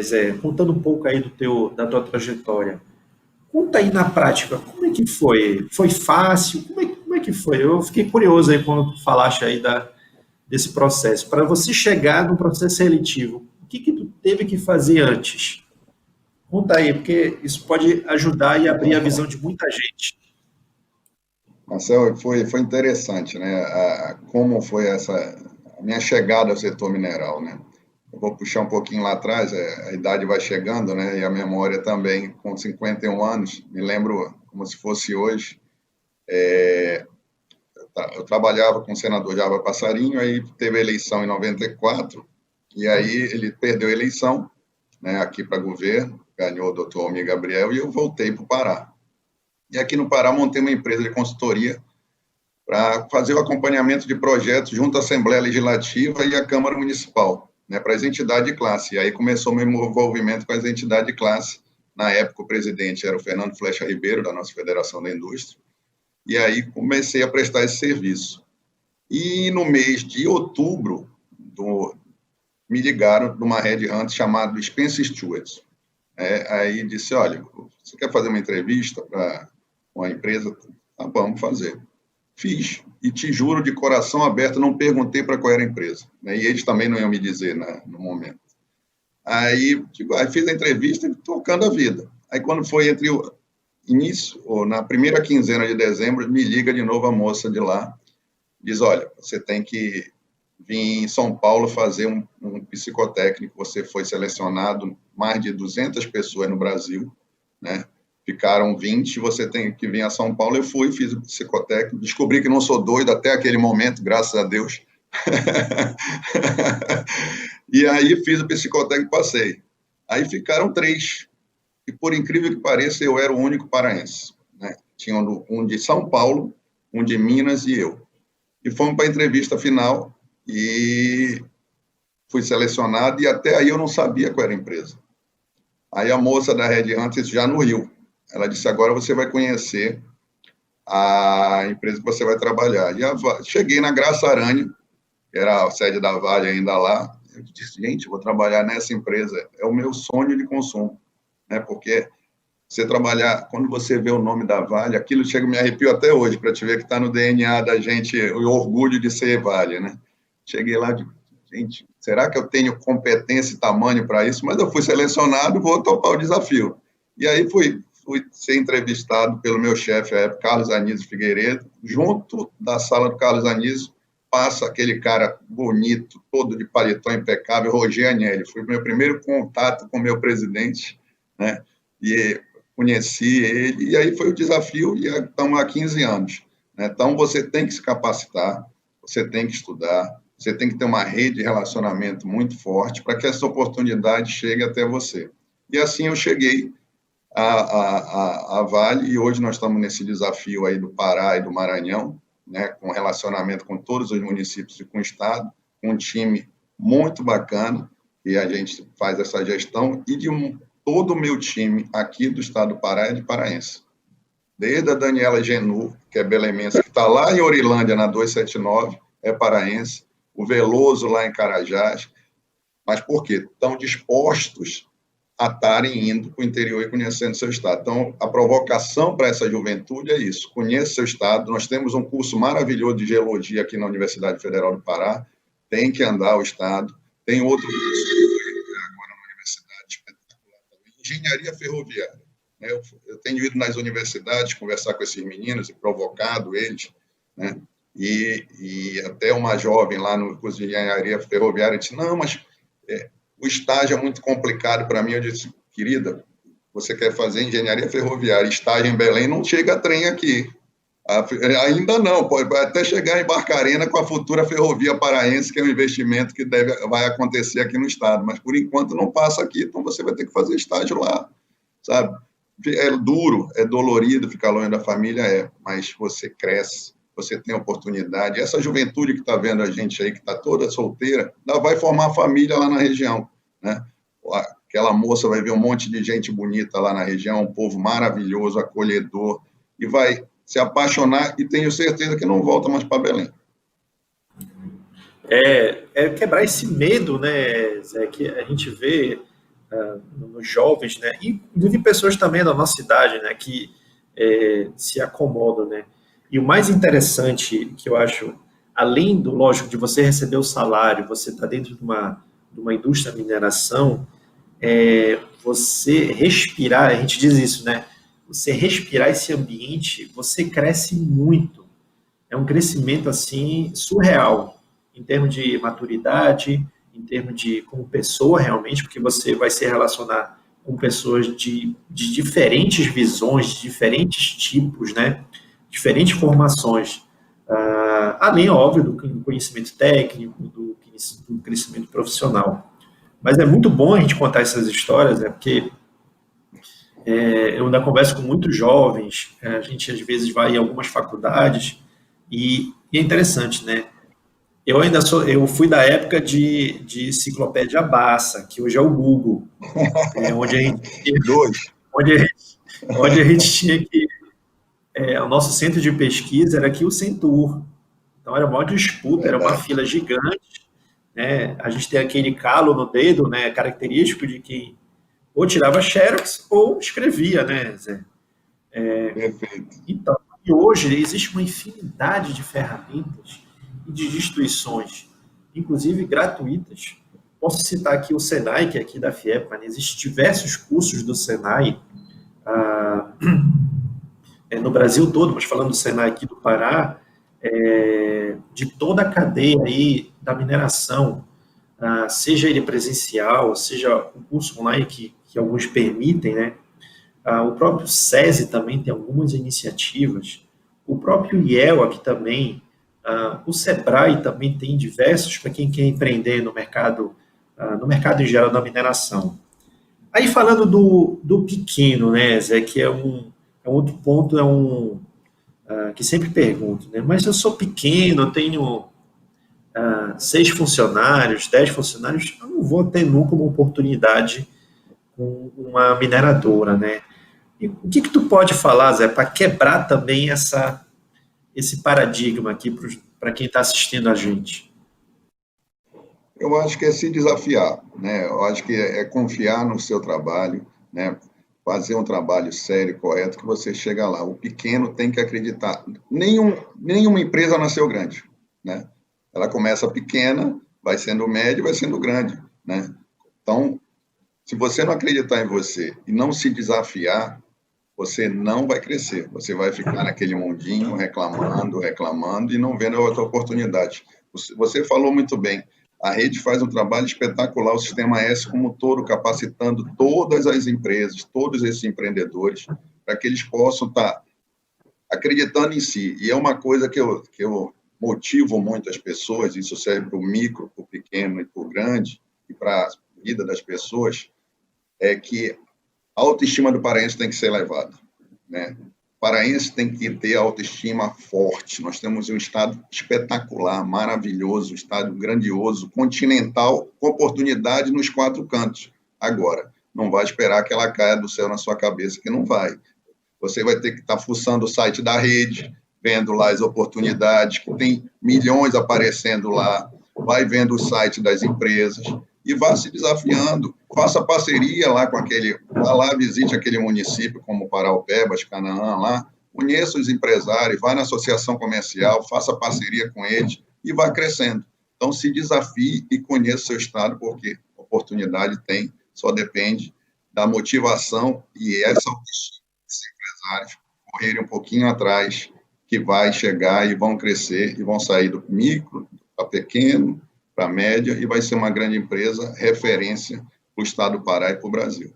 Zé, contando um pouco aí da tua trajetória, conta aí na prática, como é que foi? Foi fácil? Como é que foi? Eu fiquei curioso aí quando tu falaste aí desse processo. Para você chegar no processo seletivo, o que tu teve que fazer antes? Conta aí, porque isso pode ajudar e abrir a visão de muita gente. Marcelo, foi interessante, né? Como foi a minha chegada ao setor mineral, né? Eu vou puxar um pouquinho lá atrás, a idade vai chegando, né? E a memória também, com 51 anos, me lembro como se fosse hoje. Eu trabalhava com o senador Java Passarinho, aí teve a eleição em 94, e aí ele perdeu a eleição, né, aqui para governo, ganhou o doutor Almir Gabriel, e eu voltei para o Pará. E aqui no Pará montei uma empresa de consultoria para fazer o acompanhamento de projetos junto à Assembleia Legislativa e à Câmara Municipal, né, para as entidades de classe. E aí começou o meu envolvimento com as entidades de classe. Na época, o presidente era o Fernando Flecha Ribeiro, da nossa Federação da Indústria. E aí comecei a prestar esse serviço. E no mês de outubro, me ligaram de uma headhunter chamada Spencer Stewart. Aí disse, olha, você quer fazer uma entrevista para uma empresa? Ah, vamos fazer. Fiz, e te juro de coração aberto, não perguntei para qual era a empresa, né? E eles também não iam me dizer no momento. Aí fiz a entrevista e tocando a vida. Aí quando foi entre o início, ou na primeira quinzena de dezembro, me liga de novo a moça de lá, diz, olha, você tem que vir em São Paulo fazer um psicotécnico, você foi selecionado, mais de 200 pessoas no Brasil, né? Ficaram 20, você tem que vir a São Paulo. Eu fui, fiz o psicotécnico, descobri que não sou doido até aquele momento, graças a Deus. E aí fiz o psicotécnico e passei. Aí ficaram 3. E por incrível que pareça, eu era o único paraense, né? Tinha um de São Paulo, um de Minas e eu. E fomos para a entrevista final e fui selecionado, e até aí eu não sabia qual era a empresa. Aí a moça da Red Hunters, já no Rio, ela disse, agora você vai conhecer a empresa que você vai trabalhar. E cheguei na Graça Aranha, que era a sede da Vale ainda lá. Eu disse, gente, eu vou trabalhar nessa empresa, é o meu sonho de consumo, né? Porque você trabalhar, quando você vê o nome da Vale, aquilo chega, me arrepio até hoje, para te ver que está no DNA da gente, o orgulho de ser Vale, né? Cheguei lá, gente, será que eu tenho competência e tamanho para isso? Mas eu fui selecionado, vou topar o desafio. E aí fui fui ser entrevistado pelo meu chefe, à época, Carlos Anísio Figueiredo. Junto da sala do Carlos Anísio, passa aquele cara bonito, todo de paletó impecável, Roger Agnelli. Foi o meu primeiro contato com o meu presidente, né? E conheci ele, e aí foi o desafio, e estamos há 15 anos. Né? Então, você tem que se capacitar, você tem que estudar, você tem que ter uma rede de relacionamento muito forte para que essa oportunidade chegue até você. E assim eu cheguei à Vale, e hoje nós estamos nesse desafio aí do Pará e do Maranhão, né, com relacionamento com todos os municípios e com o Estado, com um time muito bacana, e a gente faz essa gestão, e todo o meu time aqui do Estado do Pará é de paraense. Desde a Daniela Genu, que é belemense, que está lá em Orilândia, na 279, é paraense, o Veloso lá em Carajás. Mas por quê? Estão dispostos a estarem indo para o interior e conhecendo seu estado. Então, a provocação para essa juventude é isso: conheça seu estado. Nós temos um curso maravilhoso de geologia aqui na Universidade Federal do Pará, tem que andar o estado. Tem outro curso agora na universidade espetacular também, engenharia ferroviária. Eu tenho ido nas universidades conversar com esses meninos e provocado eles, né? E até uma jovem lá no curso de engenharia ferroviária disse: não, mas o estágio é muito complicado para mim. Eu disse: querida, você quer fazer engenharia ferroviária, estágio em Belém, não chega trem aqui. Ainda não, pode até chegar em Barcarena com a futura ferrovia paraense, que é um investimento que vai acontecer aqui no estado, mas por enquanto não passa aqui, então você vai ter que fazer estágio lá, sabe? É duro, é dolorido ficar longe da família, mas você cresce, você tem oportunidade. Essa juventude que está vendo a gente aí, que está toda solteira, ela vai formar família lá na região, né? Aquela moça vai ver um monte de gente bonita lá na região, um povo maravilhoso, acolhedor, e vai se apaixonar, e tenho certeza que não volta mais para Belém. É quebrar esse medo, né, Zé, que a gente vê nos jovens, né, e inclusive pessoas também da nossa idade, né, que se acomodam, né. E o mais interessante que eu acho, além do, lógico, de você receber o salário, você está dentro de uma indústria de mineração, você respirar, a gente diz isso, né? Você respirar esse ambiente, você cresce muito. É um crescimento, assim, surreal, em termos de maturidade, em termos de como pessoa, realmente, porque você vai se relacionar com pessoas de diferentes visões, de diferentes tipos, né? Diferentes formações, além, óbvio, do conhecimento técnico, do crescimento profissional. Mas é muito bom a gente contar essas histórias, né, porque eu ainda converso com muitos jovens, a gente às vezes vai em algumas faculdades, e é interessante, né? Eu fui da época de enciclopédia Bassa, que hoje é o Google, onde a gente tinha que... o nosso centro de pesquisa era aqui o Centur, então era uma disputa, era uma fila gigante, né? A gente tem aquele calo no dedo, né, característico de quem ou tirava xerox ou escrevia, né, Zé? Perfeito. Então, e hoje existe uma infinidade de ferramentas e de instituições, inclusive gratuitas. Posso citar aqui o Senai, que é aqui da FIEPA, né? Existem diversos cursos do Senai, no Brasil todo, mas falando do Senai aqui do Pará, de toda a cadeia aí da mineração, seja ele presencial, seja o curso online que alguns permitem, né? O próprio SESI também tem algumas iniciativas, o próprio IEL aqui também, o SEBRAE também tem diversos para quem quer empreender no mercado em geral da mineração. Aí falando do pequeno, né, Zé, que é um outro ponto, que sempre pergunto, né? Mas eu sou pequeno, eu tenho 6 funcionários, 10 funcionários, eu não vou ter nunca uma oportunidade com uma mineradora, né? E o que tu pode falar, Zé, para quebrar também esse paradigma aqui para quem está assistindo a gente? Eu acho que é se desafiar, né? Eu acho que é confiar no seu trabalho, né? Fazer um trabalho sério, correto, que você chega lá. O pequeno tem que acreditar. Nenhuma empresa nasceu grande, né? Ela começa pequena, vai sendo média, vai sendo grande, né? Então, se você não acreditar em você e não se desafiar, você não vai crescer. Você vai ficar naquele mundinho reclamando e não vendo a outra oportunidade. Você falou muito bem. A rede faz um trabalho espetacular, o Sistema S como um todo, capacitando todas as empresas, todos esses empreendedores, para que eles possam estar acreditando em si. E é uma coisa que eu motivo muito as pessoas, isso serve para o micro, para o pequeno e para o grande, e para a vida das pessoas, é que a autoestima do paraense tem que ser elevada, né? O paraense tem que ter autoestima forte. Nós temos um estado espetacular, maravilhoso, um estado grandioso, continental, com oportunidade nos 4 cantos. Agora, não vai esperar que ela caia do céu na sua cabeça, que não vai. Você vai ter que estar fuçando o site da rede, vendo lá as oportunidades, que tem milhões aparecendo lá, vai vendo o site das empresas e vá se desafiando. Faça parceria lá com vá lá, visite aquele município como Paraupebas, Canaã, lá, conheça os empresários, vá na associação comercial, faça parceria com eles e vá crescendo. Então, se desafie e conheça o seu estado, porque oportunidade tem, só depende da motivação e essa autoestima desses empresários correrem um pouquinho atrás, que vai chegar e vão crescer e vão sair do micro para pequeno, para média, e vai ser uma grande empresa, referência para o estado do Pará e para o Brasil.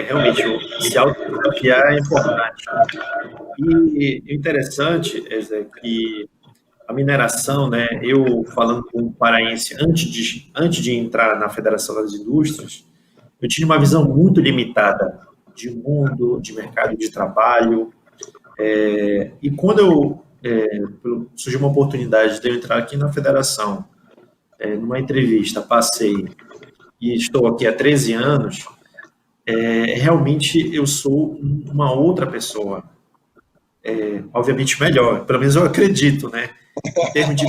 Realmente, se autodesafiar é importante. E o interessante é que a mineração, né, eu falando com o paraense antes de entrar na Federação das Indústrias, eu tinha uma visão muito limitada de mundo, de mercado de trabalho, e quando surgiu uma oportunidade de eu entrar aqui na Federação, numa entrevista, passei, e estou aqui há 13 anos, realmente eu sou uma outra pessoa, obviamente melhor, pelo menos eu acredito, né? Em termos de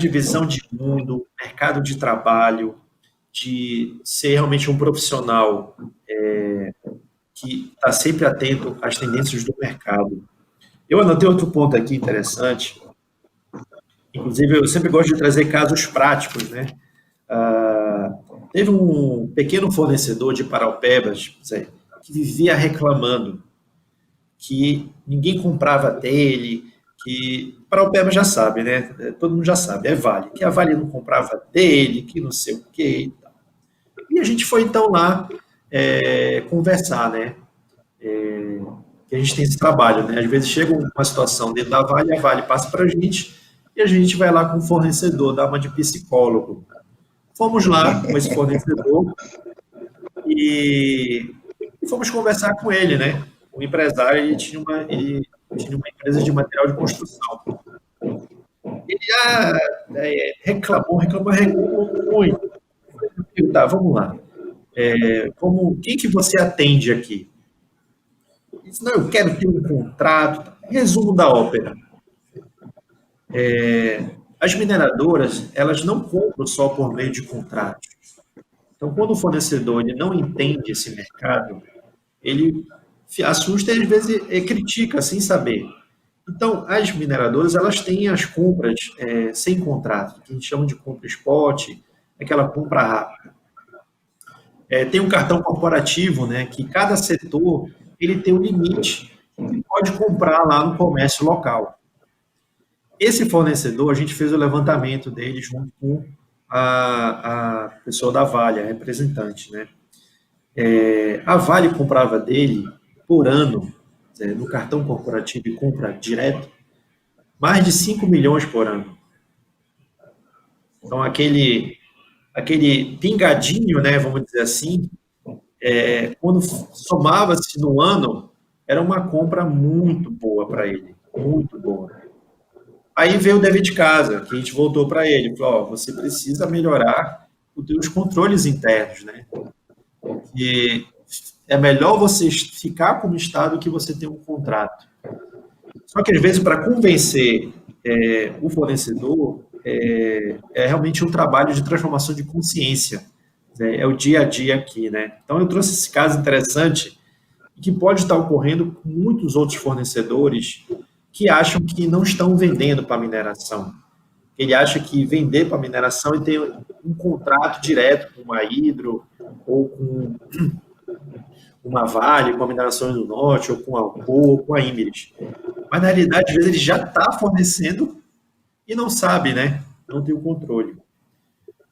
visão de mundo, mercado de trabalho, de ser realmente um profissional que está sempre atento às tendências do mercado. Eu anotei outro ponto aqui interessante, inclusive eu sempre gosto de trazer casos práticos, né? Teve um pequeno fornecedor de Paraupebas que vivia reclamando que ninguém comprava dele, que Paraupebas já sabe, né? Todo mundo já sabe, é Vale, que a Vale não comprava dele, que não sei o quê e tal. E a gente foi então lá conversar, né? Que a gente tem esse trabalho, né? Às vezes chega uma situação dentro da Vale, a Vale passa para a gente e a gente vai lá com o fornecedor, dá uma de psicólogo. Fomos lá com esse fornecedor e fomos conversar com ele, né? O empresário, ele tinha uma empresa de material de construção. Ele reclamou muito. Tá, vamos lá. Quem que você atende aqui? Ele disse, não, eu quero ter um contrato. Resumo da ópera. As mineradoras, elas não compram só por meio de contratos. Então, quando o fornecedor ele não entende esse mercado, ele assusta e, às vezes, critica sem saber. Então, as mineradoras, elas têm as compras sem contrato, que a gente chama de compra spot, aquela compra rápida. Tem um cartão corporativo, né, que cada setor ele tem um limite que pode comprar lá no comércio local. Esse fornecedor, a gente fez o levantamento dele junto com a pessoa da Vale, a representante, né? A Vale comprava dele por ano, no cartão corporativo e compra direto, mais de 5 milhões por ano. Então, aquele pingadinho, né, vamos dizer assim, quando somava-se no ano, era uma compra muito boa para ele, muito boa. Aí veio o dever de casa, que a gente voltou para ele, falou, você precisa melhorar os seus controles internos, né? E é melhor você ficar como estado que você ter um contrato. Só que, às vezes, para convencer o fornecedor, é realmente um trabalho de transformação de consciência. É o dia a dia aqui, né? Então, eu trouxe esse caso interessante que pode estar ocorrendo com muitos outros fornecedores que acham que não estão vendendo para a mineração, ele acha que vender para mineração e ter um contrato direto com uma Hidro ou com uma Vale, com a Mineração do Norte, ou com a Alcoa, ou com a Imerys. Mas, na realidade, às vezes ele já está fornecendo e não sabe, né? Não tem o controle.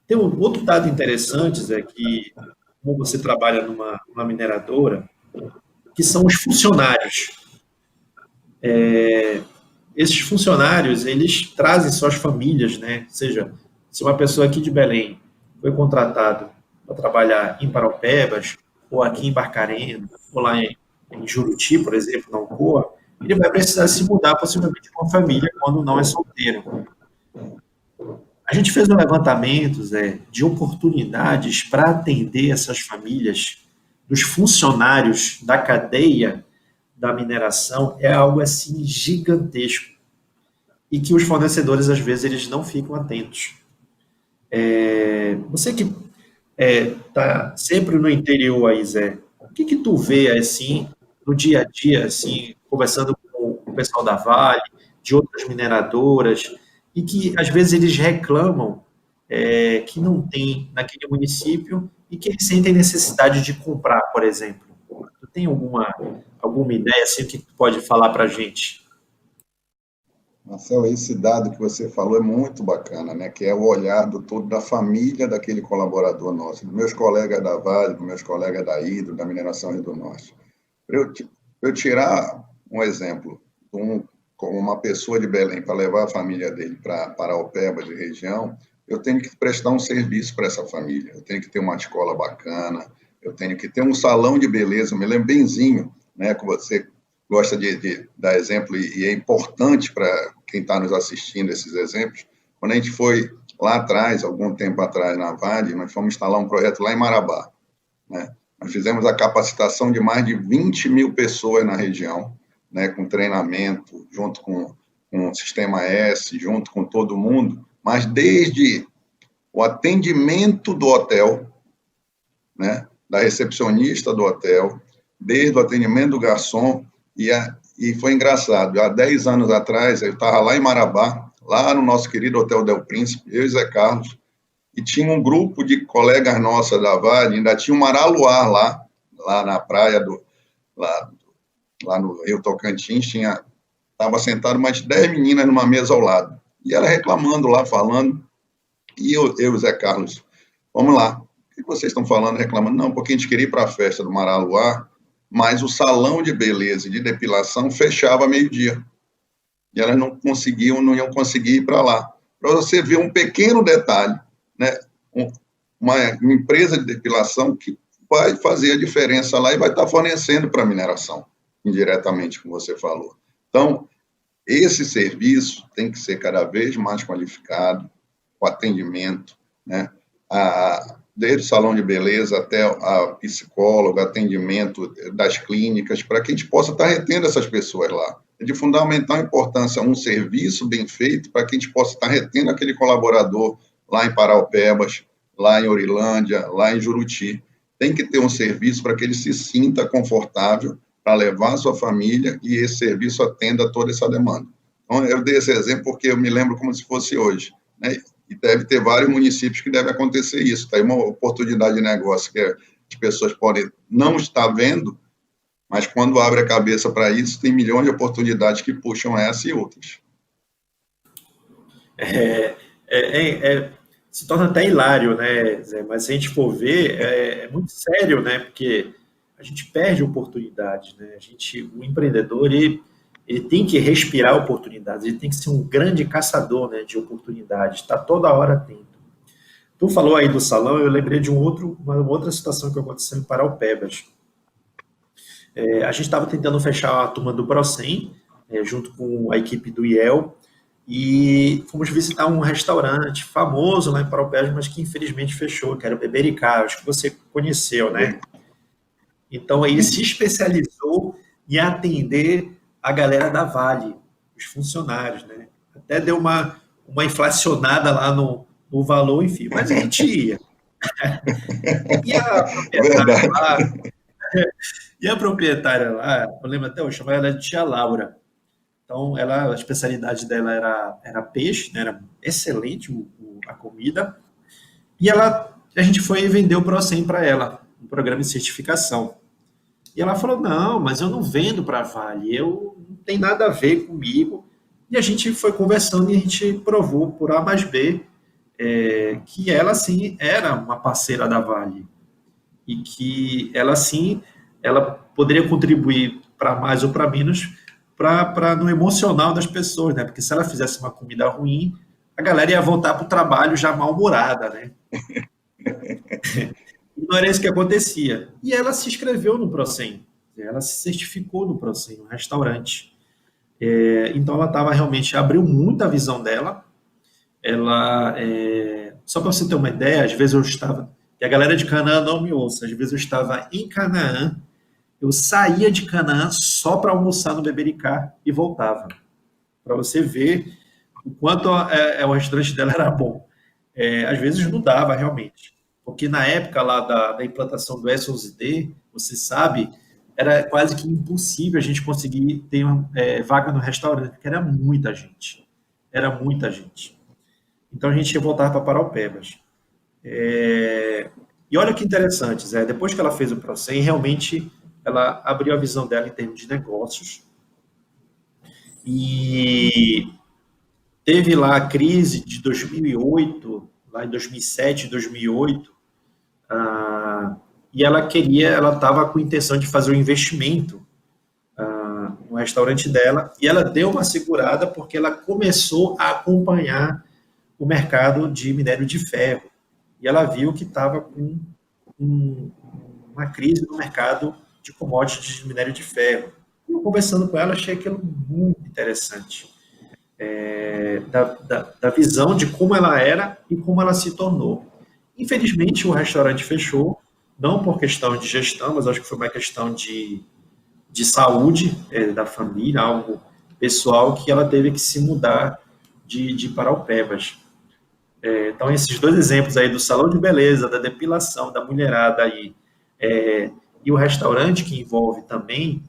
Tem um outro dado interessante, Zé, que como você trabalha numa mineradora, que são os funcionários. Esses funcionários, eles trazem suas famílias, né? Ou seja, se uma pessoa aqui de Belém foi contratado para trabalhar em Paraupebas, ou aqui em Barcarena, ou lá em Juruti, por exemplo, na Alcoa, ele vai precisar se mudar possivelmente com a família quando não é solteiro. A gente fez um levantamento, Zé, de oportunidades para atender essas famílias dos funcionários da cadeia da mineração, é algo assim gigantesco e que os fornecedores às vezes eles não ficam atentos. Você que está sempre no interior aí, Zé, o que tu vê assim no dia a dia, assim, conversando com o pessoal da Vale, de outras mineradoras, e que às vezes eles reclamam que não tem naquele município e que eles sentem necessidade de comprar, por exemplo? Tu tem alguma ideia assim, o que tu pode falar para a gente? Marcelo, esse dado que você falou é muito bacana, né? Que é o olhar do todo da família daquele colaborador nosso, dos meus colegas da Vale, dos meus colegas da Hidro, da Mineração Rio do Norte. Para eu tirar um exemplo, como uma pessoa de Belém, para levar a família dele para Paraupebas de região, eu tenho que prestar um serviço para essa família, eu tenho que ter uma escola bacana, eu tenho que ter um salão de beleza, eu me lembro benzinho, né, que você gosta de dar exemplo, e é importante para quem está nos assistindo esses exemplos. Quando a gente foi lá atrás, algum tempo atrás, na Vale, nós fomos instalar um projeto lá em Marabá, né? Nós fizemos a capacitação de mais de 20 mil pessoas na região, né, com treinamento, junto com o Sistema S, junto com todo mundo, mas desde o atendimento do hotel, né, da recepcionista do hotel, desde o atendimento do garçom, e foi engraçado, há 10 anos atrás, eu estava lá em Marabá, lá no nosso querido Hotel Del Príncipe, eu e Zé Carlos, e tinha um grupo de colegas nossos da Vale, ainda tinha um Maraluá lá na praia, lá no Rio Tocantins, estava sentado mais 10 meninas numa mesa ao lado, e ela reclamando lá, falando, e eu e o Zé Carlos, vamos lá, o que vocês estão falando, reclamando? Não, porque a gente queria ir para a festa do Maraluá, mas o salão de beleza e de depilação fechava meio-dia. E elas não iam conseguir ir para lá. Para você ver um pequeno detalhe, né? Uma empresa de depilação que vai fazer a diferença lá e vai estar fornecendo para a mineração, indiretamente, como você falou. Então, esse serviço tem que ser cada vez mais qualificado, o atendimento, né? Desde o salão de beleza até a psicóloga, atendimento das clínicas, para que a gente possa estar retendo essas pessoas lá. É de fundamental importância um serviço bem feito para que a gente possa estar retendo aquele colaborador lá em Paraupebas, lá em Orilândia, lá em Juruti. Tem que ter um serviço para que ele se sinta confortável para levar a sua família e esse serviço atenda toda essa demanda. Então, eu dei esse exemplo porque eu me lembro como se fosse hoje, né? E deve ter vários municípios que deve acontecer isso. Está aí uma oportunidade de negócio que as pessoas podem não estar vendo, mas quando abre a cabeça para isso, tem milhões de oportunidades que puxam essa e outras. Se torna até hilário, né, Zé? Mas se a gente for ver, é muito sério, né? Porque a gente perde oportunidades, né? O empreendedor, ele tem que respirar oportunidades, ele tem que ser um grande caçador, né, de oportunidades, está toda hora atento. Tu falou aí do salão, eu lembrei de uma outra situação que aconteceu em Paraupebas. A gente estava tentando fechar a turma do Brocem, junto com a equipe do IEL, e fomos visitar um restaurante famoso lá em Paraupebas, mas que infelizmente fechou, que era o Bebericá, acho que você conheceu, né? Então, ele se especializou em atender a galera da Vale, os funcionários, né? Até deu uma inflacionada lá no valor, enfim, mas a gente ia. E a proprietária lá, eu lembro até, eu chamava ela de tia Laura. Então, a especialidade dela era peixe, né? Era excelente a comida. E a gente foi vender o Procem para ela, um programa de certificação. E ela falou, não, mas eu não vendo para a Vale, não tem nada a ver comigo. E a gente foi conversando e a gente provou por A mais B que ela, sim, era uma parceira da Vale. E que ela, sim, ela poderia contribuir para mais ou para menos no emocional das pessoas, né? Porque se ela fizesse uma comida ruim, a galera ia voltar para o trabalho já mal-humorada, né? E não era isso que acontecia. E ela se inscreveu no Procem, ela se certificou no Procem, no restaurante. Então ela estava realmente, abriu muito a visão dela. Só para você ter uma ideia, às vezes eu estava, e a galera de Canaã não me ouça, às vezes eu estava em Canaã, eu saía de Canaã só para almoçar no Bebericá e voltava. Para você ver o quanto o restaurante dela era bom. Às vezes não dava realmente. Porque na época lá da implantação do S11D, você sabe, era quase que impossível a gente conseguir ter uma vaga no restaurante, porque era muita gente. Era muita gente. Então a gente ia voltar para Paraupebas. E olha que interessante, Zé, depois que ela fez o Procem, realmente ela abriu a visão dela em termos de negócios. E teve lá a crise de 2008, lá em 2007, 2008, e ela estava com a intenção de fazer um investimento no restaurante dela, e ela deu uma segurada porque ela começou a acompanhar o mercado de minério de ferro, e ela viu que estava com uma crise no mercado de commodities de minério de ferro. E eu, conversando com ela, achei aquilo muito interessante, da visão de como ela era e como ela se tornou. Infelizmente, o restaurante fechou, não por questão de gestão, mas acho que foi uma questão de saúde da família, algo pessoal, que ela teve que se mudar de Paraupebas. Então, esses dois exemplos aí do salão de beleza, da depilação, da mulherada aí, e o restaurante, que envolve também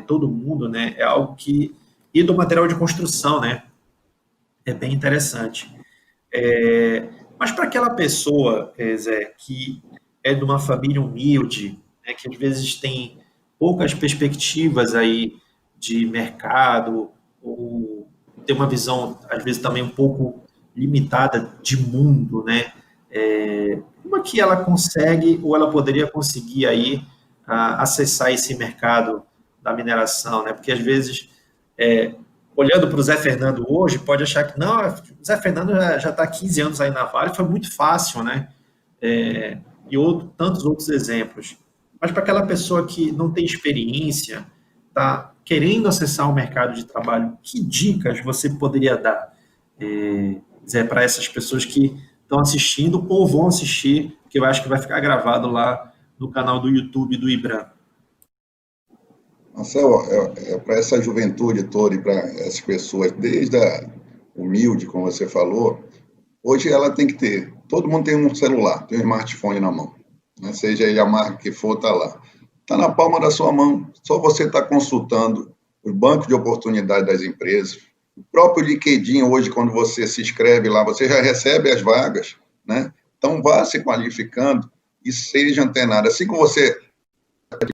todo mundo, né, é algo que... E do material de construção, né, é bem interessante. Mas para aquela pessoa, Zé, que é de uma família humilde, né, que às vezes tem poucas perspectivas aí de mercado, ou tem uma visão, às vezes, também um pouco limitada de mundo, né? Como é que ela consegue, ou ela poderia conseguir aí acessar esse mercado da mineração, né? Porque às vezes, olhando para o Zé Fernando hoje, pode achar que não, o Zé Fernando já está há 15 anos aí na Vale, foi muito fácil, né? E tantos outros exemplos. Mas para aquela pessoa que não tem experiência, está querendo acessar o mercado de trabalho, que dicas você poderia dar, Zé, para essas pessoas que estão assistindo ou vão assistir, que eu acho que vai ficar gravado lá no canal do YouTube do IBRAM? Marcelo, para essa juventude toda e para essas pessoas, desde a humilde, como você falou, hoje ela tem que ter, todo mundo tem um celular, tem um smartphone na mão, né? Seja ele a marca que for, está lá. Está na palma da sua mão, só você está consultando os bancos de oportunidade das empresas. O próprio LinkedIn, hoje, quando você se inscreve lá, você já recebe as vagas, né? Então, vá se qualificando e seja antenado. Assim como você, para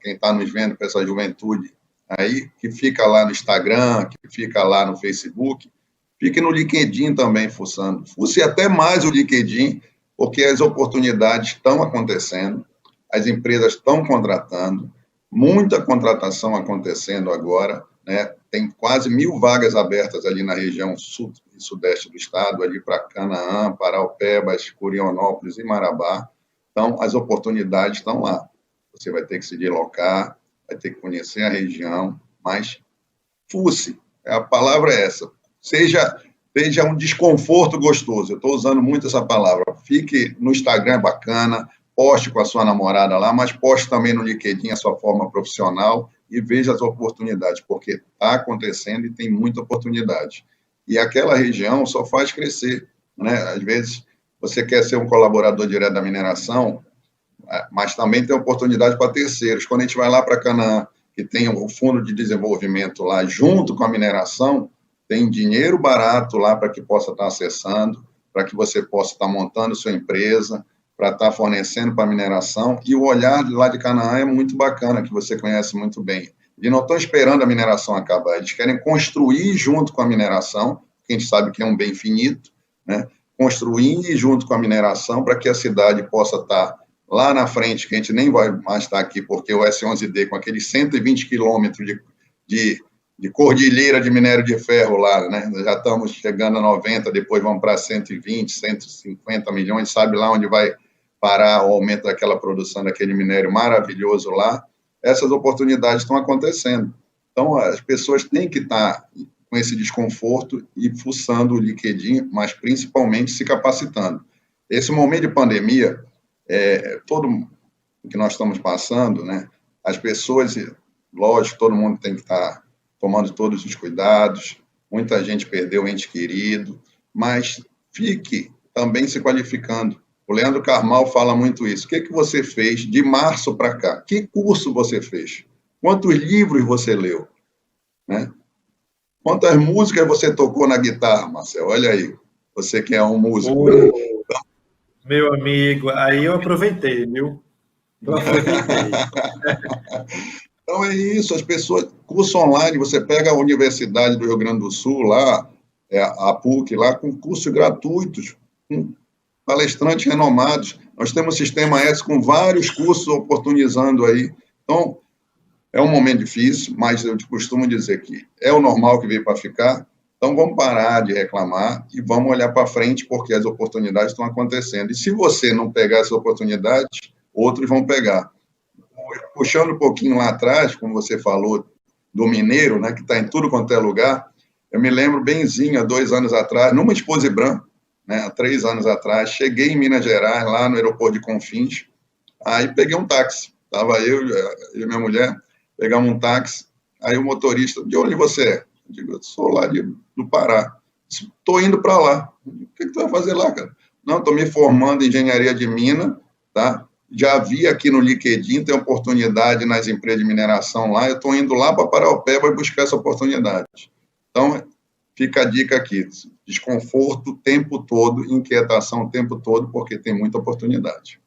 quem está nos vendo, para essa juventude aí, que fica lá no Instagram, que fica lá no Facebook, fique no LinkedIn também, fuçando. Fuce até mais o LinkedIn, porque as oportunidades estão acontecendo, as empresas estão contratando, muita contratação acontecendo agora, né? Tem quase 1.000 vagas abertas ali na região sul e sudeste do estado, ali para Canaã, Paraupebas, Curionópolis e Marabá. Então, as oportunidades estão lá. Você vai ter que se deslocar, vai ter que conhecer a região, mas fuce, a palavra é essa. Seja um desconforto gostoso, eu estou usando muito essa palavra. Fique no Instagram, é bacana, poste com a sua namorada lá, mas poste também no LinkedIn a sua forma profissional e veja as oportunidades, porque está acontecendo e tem muita oportunidade. E aquela região só faz crescer, né? Às vezes, você quer ser um colaborador direto da mineração, mas também tem oportunidade para terceiros. Quando a gente vai lá para Canaã, que tem o fundo de desenvolvimento lá junto com a mineração, tem dinheiro barato lá para que possa estar acessando, para que você possa estar montando sua empresa, para estar fornecendo para a mineração, e o olhar lá de Canaã é muito bacana, que você conhece muito bem. Eles não estão esperando a mineração acabar, eles querem construir junto com a mineração, que a gente sabe que é um bem finito, né? Construir junto com a mineração para que a cidade possa estar lá na frente, que a gente nem vai mais estar aqui, porque o S11D, com aqueles 120 quilômetros de cordilheira de minério de ferro lá, né? Já estamos chegando a 90, depois vamos para 120, 150 milhões, sabe lá onde vai parar o aumento daquela produção daquele minério maravilhoso lá. Essas oportunidades estão acontecendo. Então, as pessoas têm que estar com esse desconforto e fuçando o LinkedIn, mas principalmente se capacitando. Esse momento de pandemia, todo o que nós estamos passando, né? As pessoas, lógico, todo mundo tem que estar tomando todos os cuidados, muita gente perdeu um ente querido, mas fique também se qualificando. O Leandro Carmal fala muito isso. O que você fez de março para cá? Que curso você fez? Quantos livros você leu? Né? Quantas músicas você tocou na guitarra, Marcelo? Olha aí, você que é um músico. Meu amigo, aí eu aproveitei, viu? Eu aproveitei. Então é isso, as pessoas, curso online, você pega a Universidade do Rio Grande do Sul, lá, a PUC, lá, com cursos gratuitos, com palestrantes renomados. Nós temos um sistema S com vários cursos oportunizando aí. Então, é um momento difícil, mas eu costumo dizer que é o normal que veio para ficar. Então, vamos parar de reclamar e vamos olhar para frente, porque as oportunidades estão acontecendo. E se você não pegar essas oportunidades, outros vão pegar. Puxando um pouquinho lá atrás, como você falou, do mineiro, né, que está em tudo quanto é lugar, eu me lembro benzinho, há 2 anos atrás, numa Exposibran, né, há 3 anos atrás, cheguei em Minas Gerais, lá no aeroporto de Confins, aí peguei um táxi, estava eu e minha mulher, pegamos um táxi, aí o motorista, de onde você é? Eu digo, eu sou lá do Pará. Estou indo para lá. O que tu vai fazer lá, cara? Não, estou me formando em engenharia de mina, tá? Já vi aqui no LinkedIn, tem oportunidade nas empresas de mineração lá, eu estou indo lá para Paraupeba e buscar essa oportunidade. Então, fica a dica aqui, desconforto o tempo todo, inquietação o tempo todo, porque tem muita oportunidade.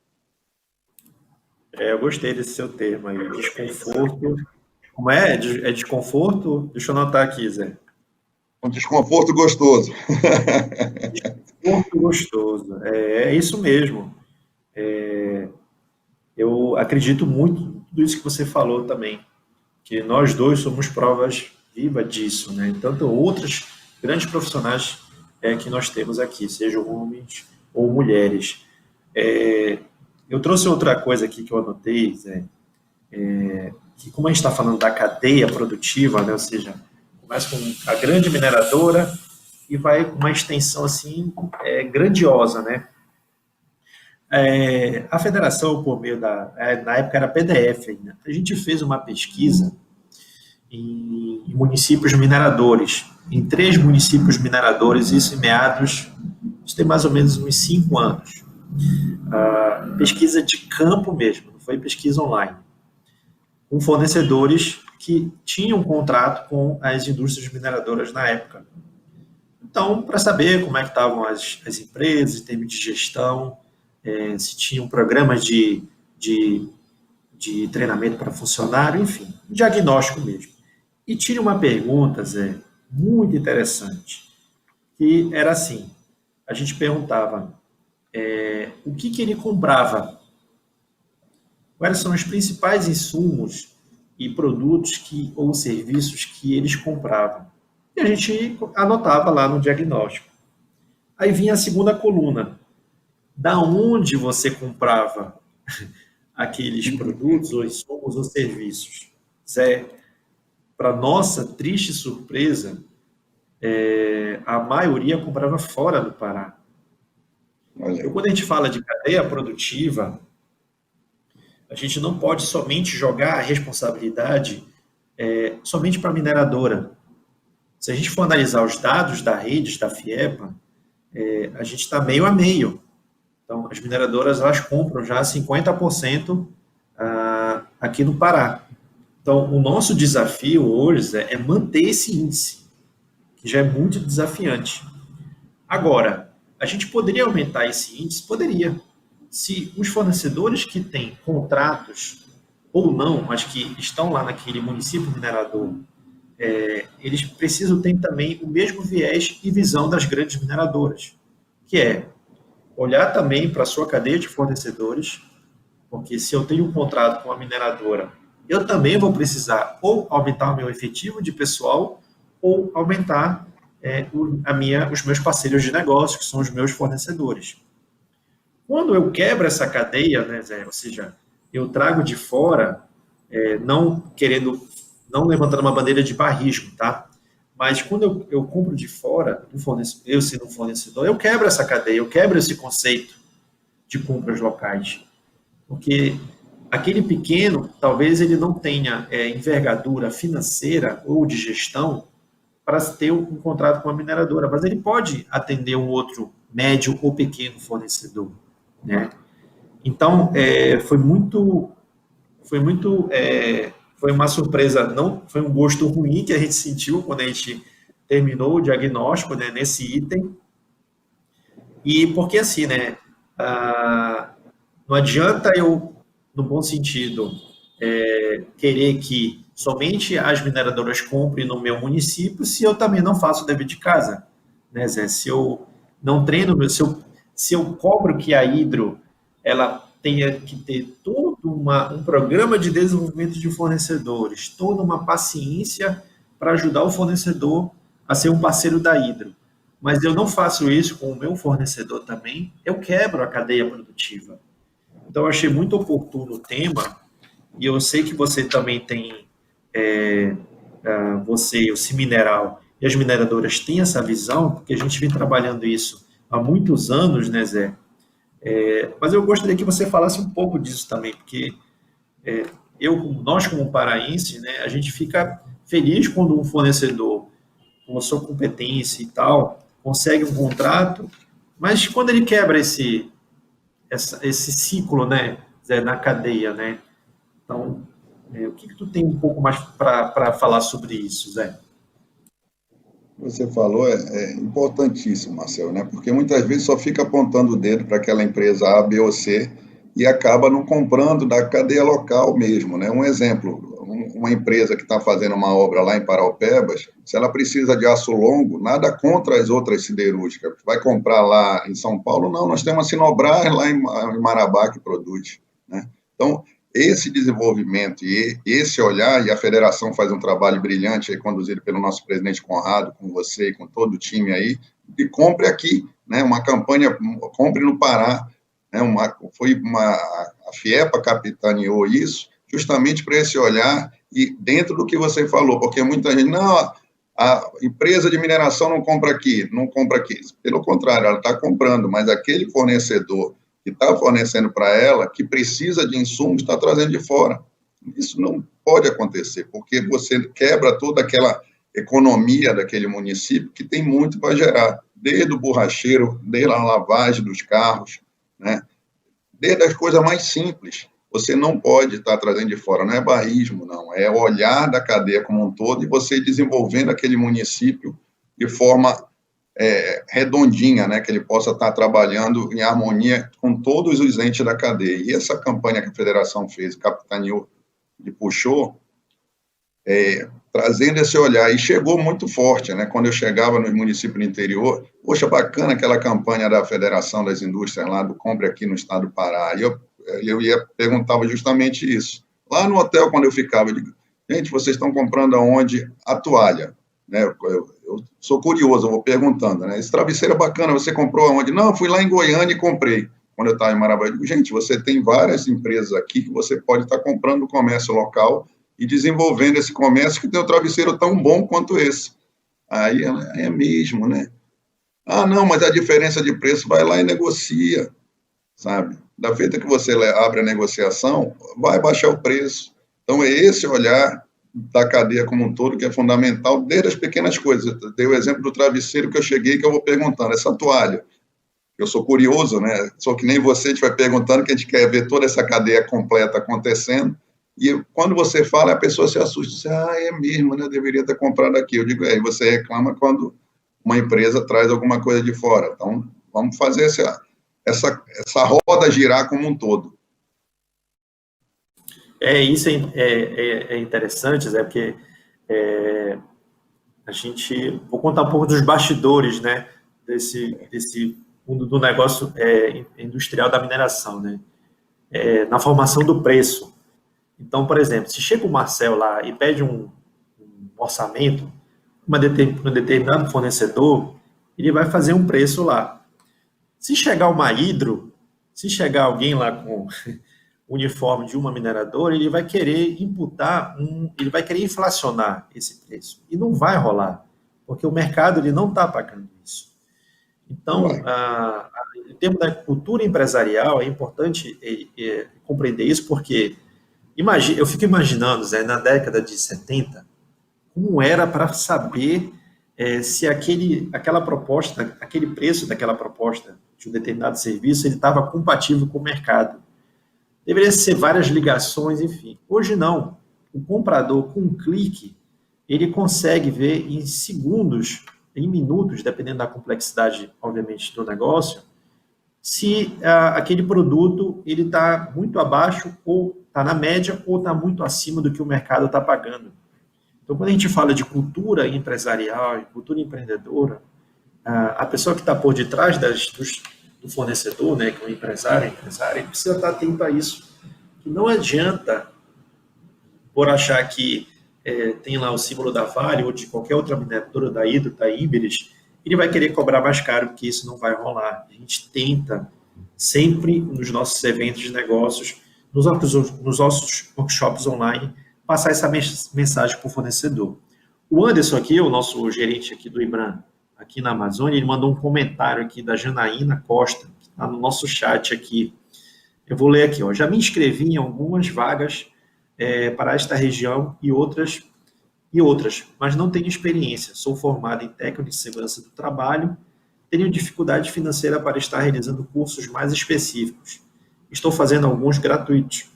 Eu gostei desse seu termo aí, desconforto. Como é? É desconforto? Deixa eu anotar aqui, Zé. Um desconforto gostoso. Desconforto gostoso, é isso mesmo. Eu acredito muito em tudo isso que você falou também, que nós dois somos provas vivas disso, né? Tanto outros grandes profissionais que nós temos aqui, sejam homens ou mulheres. Eu trouxe outra coisa aqui que eu anotei, Zé, que como a gente está falando da cadeia produtiva, né? Ou seja, começa com a grande mineradora e vai com uma extensão assim grandiosa, né? A federação, por meio na época era PDF ainda, a gente fez uma pesquisa em municípios mineradores, em 3 municípios mineradores, isso tem mais ou menos uns 5 anos. Pesquisa de campo mesmo, não foi pesquisa online, com fornecedores que tinham contrato com as indústrias mineradoras na época. Então, para saber como é que estavam as empresas em termos de gestão, se tinham programas de treinamento para funcionário, enfim, um diagnóstico mesmo. E tinha uma pergunta, Zé, muito interessante, que era assim, a gente perguntava o que ele comprava, quais são os principais insumos e produtos ou serviços que eles compravam. E a gente anotava lá no diagnóstico. Aí vinha a segunda coluna, da onde você comprava aqueles produtos, ou insumos, ou serviços. Zé, para nossa triste surpresa, a maioria comprava fora do Pará. Então, quando a gente fala de cadeia produtiva, a gente não pode somente jogar a responsabilidade somente para a mineradora. Se a gente for analisar os dados da rede, da FIEPA, a gente está meio a meio. Então, as mineradoras, elas compram já 50% aqui no Pará. Então, o nosso desafio hoje, Zé, é manter esse índice, que já é muito desafiante. Agora, a gente poderia aumentar esse índice? Poderia. Se os fornecedores que têm contratos ou não, mas que estão lá naquele município minerador, eles precisam ter também o mesmo viés e visão das grandes mineradoras, que é olhar também para a sua cadeia de fornecedores, porque se eu tenho um contrato com a mineradora, eu também vou precisar ou aumentar o meu efetivo de pessoal ou aumentar os meus parceiros de negócio, que são os meus fornecedores. Quando eu quebro essa cadeia, né, Zé, ou seja, eu trago de fora, não levantando uma bandeira de barrismo, tá? Mas quando eu compro de fora, eu sendo um fornecedor, eu quebro essa cadeia, eu quebro esse conceito de compras locais. Porque aquele pequeno, talvez ele não tenha envergadura financeira ou de gestão para ter um contrato com a mineradora, mas ele pode atender um outro médio ou pequeno fornecedor, né? Então, foi uma surpresa, não foi um gosto ruim que a gente sentiu quando a gente terminou o diagnóstico, né, nesse item. E porque assim, né, não adianta eu, no bom sentido, querer que somente as mineradoras comprem no meu município se eu também não faço o dever de casa, né, Zé? Se eu não treino, se eu cobro que a Hidro ela tenha que ter todo um programa de desenvolvimento de fornecedores, toda uma paciência para ajudar o fornecedor a ser um parceiro da Hidro. Mas eu não faço isso com o meu fornecedor também, eu quebro a cadeia produtiva. Então, eu achei muito oportuno o tema, e eu sei que você também tem, você, o Cimineral e as mineradoras têm essa visão, porque a gente vem trabalhando isso há muitos anos, né, Zé? Mas eu gostaria que você falasse um pouco disso também, porque nós como paraense, né, a gente fica feliz quando um fornecedor, com a sua competência e tal, consegue um contrato, mas quando ele quebra esse ciclo, né, Zé, na cadeia, né? Então, o que tu tem um pouco mais para falar sobre isso, Zé? Você falou é importantíssimo, Marcelo, né? Porque muitas vezes só fica apontando o dedo para aquela empresa A, B ou C e acaba não comprando da cadeia local mesmo, né? Um exemplo, uma empresa que está fazendo uma obra lá em Paraupebas, se ela precisa de aço longo, nada contra as outras siderúrgicas. Vai comprar lá em São Paulo? Não, nós temos a Sinobras lá em Marabá que produz, né? Então, esse desenvolvimento e esse olhar, e a federação faz um trabalho brilhante aí, conduzido pelo nosso presidente Conrado, com você e com todo o time aí, de compre aqui, né? Uma campanha, compre no Pará, né? A FIEPA capitaneou isso, justamente para esse olhar, e dentro do que você falou, porque muita gente, não, a empresa de mineração não compra aqui, pelo contrário, ela está comprando, mas aquele fornecedor que está fornecendo para ela, que precisa de insumos, está trazendo de fora. Isso não pode acontecer, porque você quebra toda aquela economia daquele município que tem muito para gerar, desde o borracheiro, desde a lavagem dos carros, né? Desde as coisas mais simples. Você não pode estar trazendo de fora, não é barrismo, não, é olhar da cadeia como um todo e você desenvolvendo aquele município de forma redondinha, né, que ele possa estar trabalhando em harmonia com todos os entes da cadeia. E essa campanha que a federação fez, capitaneou e puxou, trazendo esse olhar, e chegou muito forte, né, quando eu chegava nos municípios do interior, poxa, bacana aquela campanha da Federação das Indústrias lá do Compre aqui no estado do Pará, e eu perguntava justamente isso. Lá no hotel, quando eu ficava, eu digo, gente, vocês estão comprando aonde? A toalha, né, eu sou curioso, eu vou perguntando, né? Esse travesseiro é bacana, você comprou aonde? Não, eu fui lá em Goiânia e comprei. Quando eu estava em Marabá, eu digo, gente, você tem várias empresas aqui que você pode estar comprando no comércio local e desenvolvendo esse comércio que tem um travesseiro tão bom quanto esse. Aí é mesmo, né? Ah, não, mas a diferença de preço, vai lá e negocia, sabe? Da feita que você abre a negociação, vai baixar o preço. Então, é esse olhar da cadeia como um todo, que é fundamental, desde as pequenas coisas. Eu dei o exemplo do travesseiro que eu cheguei, que eu vou perguntando, essa toalha, eu sou curioso, né? Só que nem você, a gente vai perguntando, que a gente quer ver toda essa cadeia completa acontecendo, E quando você fala, a pessoa se assusta, diz, é mesmo, né? Eu deveria ter comprado aqui. Eu digo, aí você reclama quando uma empresa traz alguma coisa de fora. Então, vamos fazer essa roda girar como um todo. Isso é interessante, Zé, porque vou contar um pouco dos bastidores, né, desse mundo do negócio industrial da mineração, né, na formação do preço. Então, por exemplo, se chega o Marcel lá e pede um orçamento, um determinado fornecedor, ele vai fazer um preço lá. Se chegar uma Hidro, se chegar alguém lá com o uniforme de uma mineradora, ele vai querer ele vai querer inflacionar esse preço. E não vai rolar, porque o mercado ele não está pagando isso. Então, em termos da cultura empresarial, é importante compreender isso, porque eu fico imaginando, Zé, na década de 70, como era para saber se aquela proposta, aquele preço daquela proposta de um determinado serviço, ele estava compatível com o mercado. Deveria ser várias ligações, enfim. Hoje não. O comprador, com um clique, ele consegue ver em segundos, em minutos, dependendo da complexidade, obviamente, do negócio, se aquele produto ele está muito abaixo, ou está na média, ou está muito acima do que o mercado está pagando. Então, quando a gente fala de cultura empresarial e cultura empreendedora, a pessoa que está por detrás do fornecedor, né, que é o empresário, ele precisa estar atento a isso. Que não adianta, por achar que tem lá o símbolo da Vale ou de qualquer outra mineradora, da Hidro, da Iberis, ele vai querer cobrar mais caro, porque isso não vai rolar. A gente tenta sempre, nos nossos eventos de negócios, nos nossos workshops online, passar essa mensagem para o fornecedor. O Anderson aqui, o nosso gerente aqui do IBRAM, aqui na Amazônia, ele mandou um comentário aqui da Janaína Costa, que está no nosso chat aqui. Eu vou ler aqui, ó. Já me inscrevi em algumas vagas para esta região e outras, mas não tenho experiência. Sou formado em técnico de segurança do trabalho, tenho dificuldade financeira para estar realizando cursos mais específicos. Estou fazendo alguns gratuitos.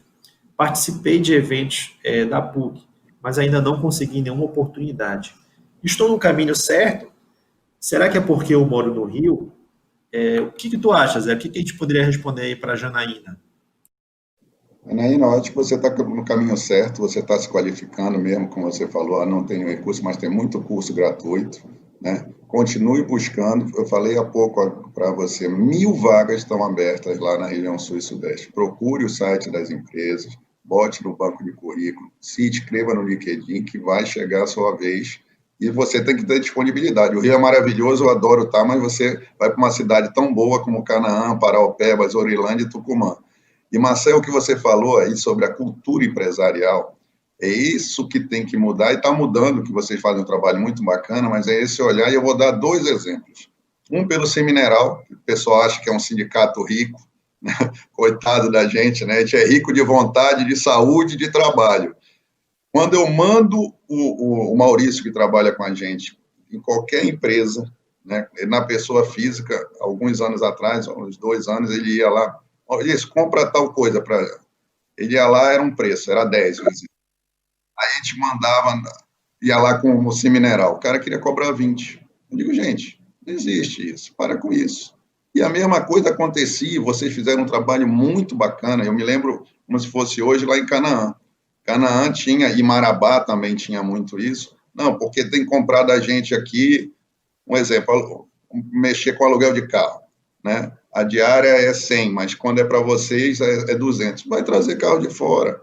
Participei de eventos da PUC, mas ainda não consegui nenhuma oportunidade. Estou no caminho certo? Será que é porque eu moro no Rio? O que tu achas, Zé? O que a gente poderia responder aí para a Janaína? Janaína, eu acho que você está no caminho certo, você está se qualificando mesmo, como você falou, não tem recurso, mas tem muito curso gratuito, né? Continue buscando, eu falei há pouco para você, 1000 vagas estão abertas lá na região sul e sudeste. Procure o site das empresas, bote no banco de currículo, se inscreva no LinkedIn, que vai chegar a sua vez. E você tem que ter disponibilidade. O Rio é maravilhoso, eu adoro estar, mas você vai para uma cidade tão boa como Canaã, Paraupebas, Orilândia e Tucumã. E, Marcel, o que você falou aí sobre a cultura empresarial, é isso que tem que mudar, e está mudando, que vocês fazem um trabalho muito bacana, mas é esse olhar, e eu vou dar 2 exemplos. Um pelo Semineral, que o pessoal acha que é um sindicato rico, né? Coitado da gente, né? A gente é rico de vontade, de saúde, de trabalho. Quando eu mando o Maurício, que trabalha com a gente, em qualquer empresa, né, na pessoa física, alguns anos atrás, uns 2 anos, ele ia lá, Maurício, compra tal coisa para... Ele ia lá, era um preço, era 10. Aí a gente mandava, ia lá com o Semineral, o cara queria cobrar 20. Eu digo, gente, não existe isso, para com isso. E a mesma coisa acontecia, vocês fizeram um trabalho muito bacana, eu me lembro como se fosse hoje lá em Canaã. Canaã tinha, e Marabá também tinha muito isso. Não, porque tem que comprar da gente aqui, um exemplo, mexer com aluguel de carro, né? A diária é 100, mas quando é para vocês é 200. Vai trazer carro de fora.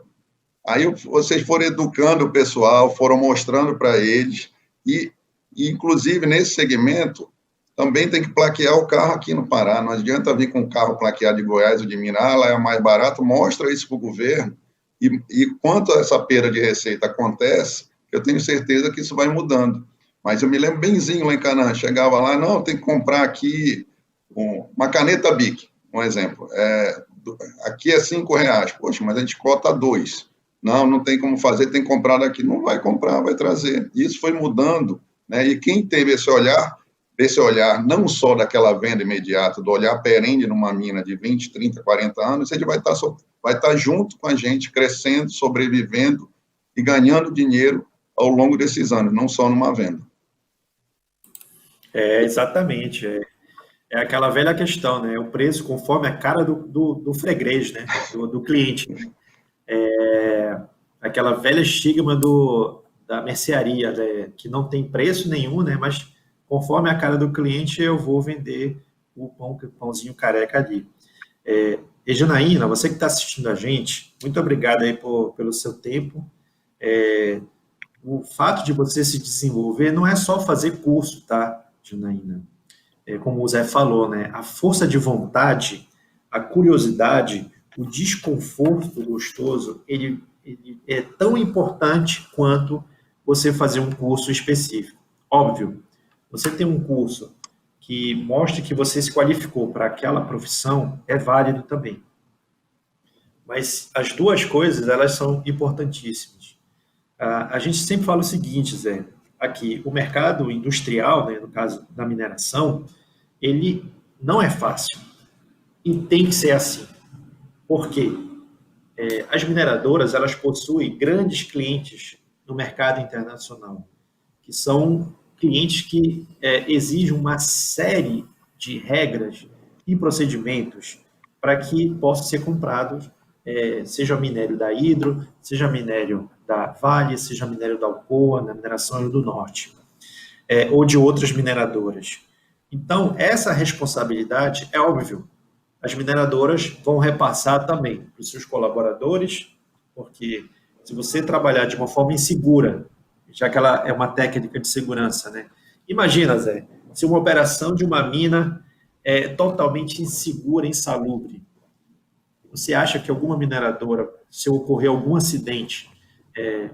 Aí vocês foram educando o pessoal, foram mostrando para eles, e inclusive nesse segmento, também tem que plaquear o carro aqui no Pará. Não adianta vir com um carro plaqueado de Goiás ou de Minas, lá é mais barato, mostra isso para o governo. E quanto a essa perda de receita acontece, eu tenho certeza que isso vai mudando. Mas eu me lembro benzinho lá em Canaã, chegava lá, não, tem que comprar aqui uma caneta Bic, um exemplo. Aqui é R$5, poxa, mas a gente cota 2. Não tem como fazer, tem que comprar daqui. Não vai comprar, vai trazer. Isso foi mudando, né? E quem teve esse olhar desse olhar, não só daquela venda imediata, do olhar perene numa mina de 20, 30, 40 anos, ele vai estar junto com a gente, crescendo, sobrevivendo e ganhando dinheiro ao longo desses anos, não só numa venda. Exatamente. É aquela velha questão, né? O preço conforme a cara do freguês, né? Do cliente. Aquela velha estigma da mercearia, né? Que não tem preço nenhum, né? Mas conforme a cara do cliente, eu vou vender o pãozinho careca ali. E Janaína, você que está assistindo a gente, muito obrigado aí pelo seu tempo. O fato de você se desenvolver não é só fazer curso, tá, Janaína? Como o Zé falou, né? A força de vontade, a curiosidade, o desconforto gostoso, ele é tão importante quanto você fazer um curso específico. Óbvio, você tem um curso que mostre que você se qualificou para aquela profissão, é válido também. Mas as duas coisas, elas são importantíssimas. A gente sempre fala o seguinte, Zé, aqui, o mercado industrial, né, no caso da mineração, ele não é fácil. E tem que ser assim. Por quê? As mineradoras, elas possuem grandes clientes no mercado internacional, que são clientes que exigem uma série de regras e procedimentos para que possam ser comprados, seja minério da Hydro, seja minério da Vale, seja minério da Alcoa, na mineração do Norte, ou de outras mineradoras. Então, essa responsabilidade é óbvio. As mineradoras vão repassar também para os seus colaboradores, porque se você trabalhar de uma forma insegura, já que ela é uma técnica de segurança, né? Imagina, Zé, se uma operação de uma mina é totalmente insegura, insalubre, você acha que alguma mineradora, se ocorrer algum acidente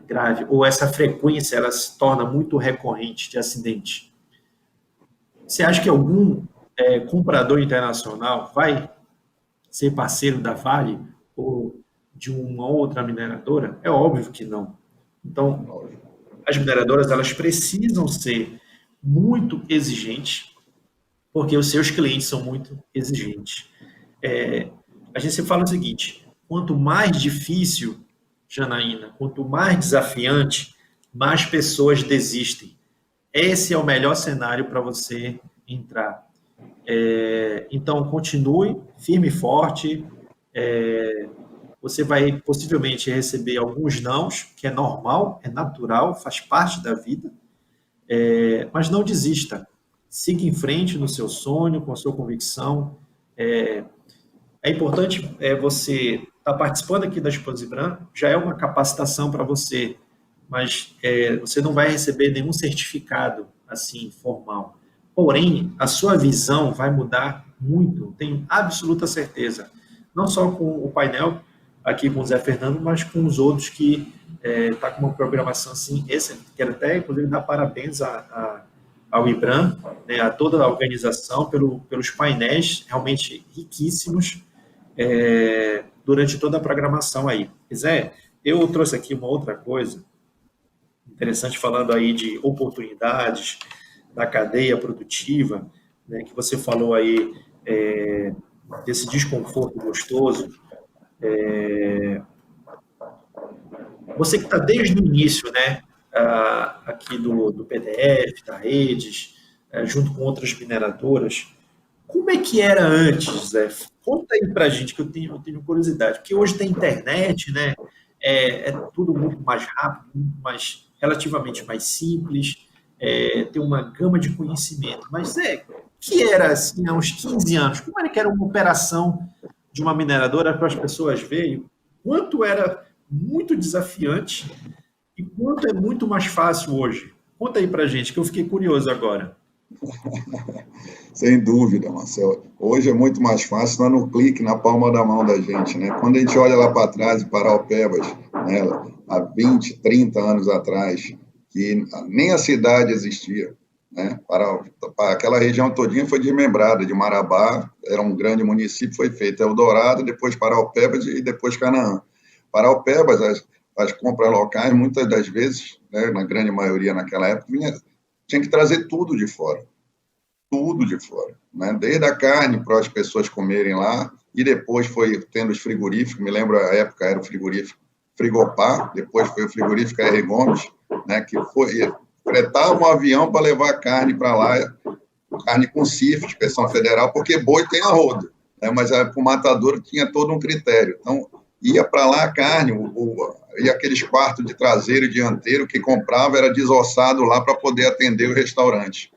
grave, ou essa frequência ela se torna muito recorrente de acidente, você acha que algum comprador internacional vai ser parceiro da Vale ou de uma outra mineradora? É óbvio que não. Então, as mineradoras, elas precisam ser muito exigentes, porque os seus clientes são muito exigentes. A gente sempre fala o seguinte, quanto mais difícil, Janaína, quanto mais desafiante, mais pessoas desistem. Esse é o melhor cenário para você entrar. Então, continue firme e forte. Você vai possivelmente receber alguns nãos, que é normal, é natural, faz parte da vida, mas não desista. Siga em frente no seu sonho, com a sua convicção. É importante você estar participando aqui da Exposibran, já é uma capacitação para você, mas você não vai receber nenhum certificado assim formal. Porém, a sua visão vai mudar muito, tenho absoluta certeza. Não só com o painel aqui com o Zé Fernando, mas com os outros que está com uma programação assim excelente. Quero até, inclusive, dar parabéns ao IBRAM, né, a toda a organização, pelos painéis realmente riquíssimos durante toda a programação aí. Zé, eu trouxe aqui uma outra coisa interessante, falando aí de oportunidades da cadeia produtiva, né, que você falou aí desse desconforto gostoso. Você que está desde o início, né, aqui do PDF, da Redes, junto com outras mineradoras, como é que era antes, Zé? Conta aí para a gente, que eu tenho curiosidade, porque hoje tem internet, né, é tudo muito mais rápido, relativamente mais simples, tem uma gama de conhecimento, mas que era assim, há uns 15 anos, como era que era uma operação de uma mineradora para as pessoas verem quanto era muito desafiante e quanto é muito mais fácil hoje? Conta aí para a gente, que eu fiquei curioso agora. Sem dúvida, Marcelo. Hoje é muito mais fácil, está no clique, na palma da mão da gente, né? Quando a gente olha lá para trás, em Paraupebas, né, há 20, 30 anos atrás, que nem a cidade existia, né? Para aquela região todinha foi desmembrada, de Marabá, era um grande município, foi feito Eldorado, depois Paraupebas e depois Canaã. Paraupebas, as compras locais, muitas das vezes, né, na grande maioria naquela época, tinha que trazer tudo de fora. tudo de fora, né? Desde a carne para as pessoas comerem lá, e depois foi tendo os frigoríficos, me lembro a época era o frigorífico Frigopar, depois foi o frigorífico R. Gomes, né, que fretava um avião para levar carne para lá, carne com CIF, inspeção federal, porque boi tem a rodo, né, mas o matador tinha todo um critério. Então, ia para lá a carne, e aqueles quartos de traseiro e dianteiro que comprava era desossado lá para poder atender o restaurante.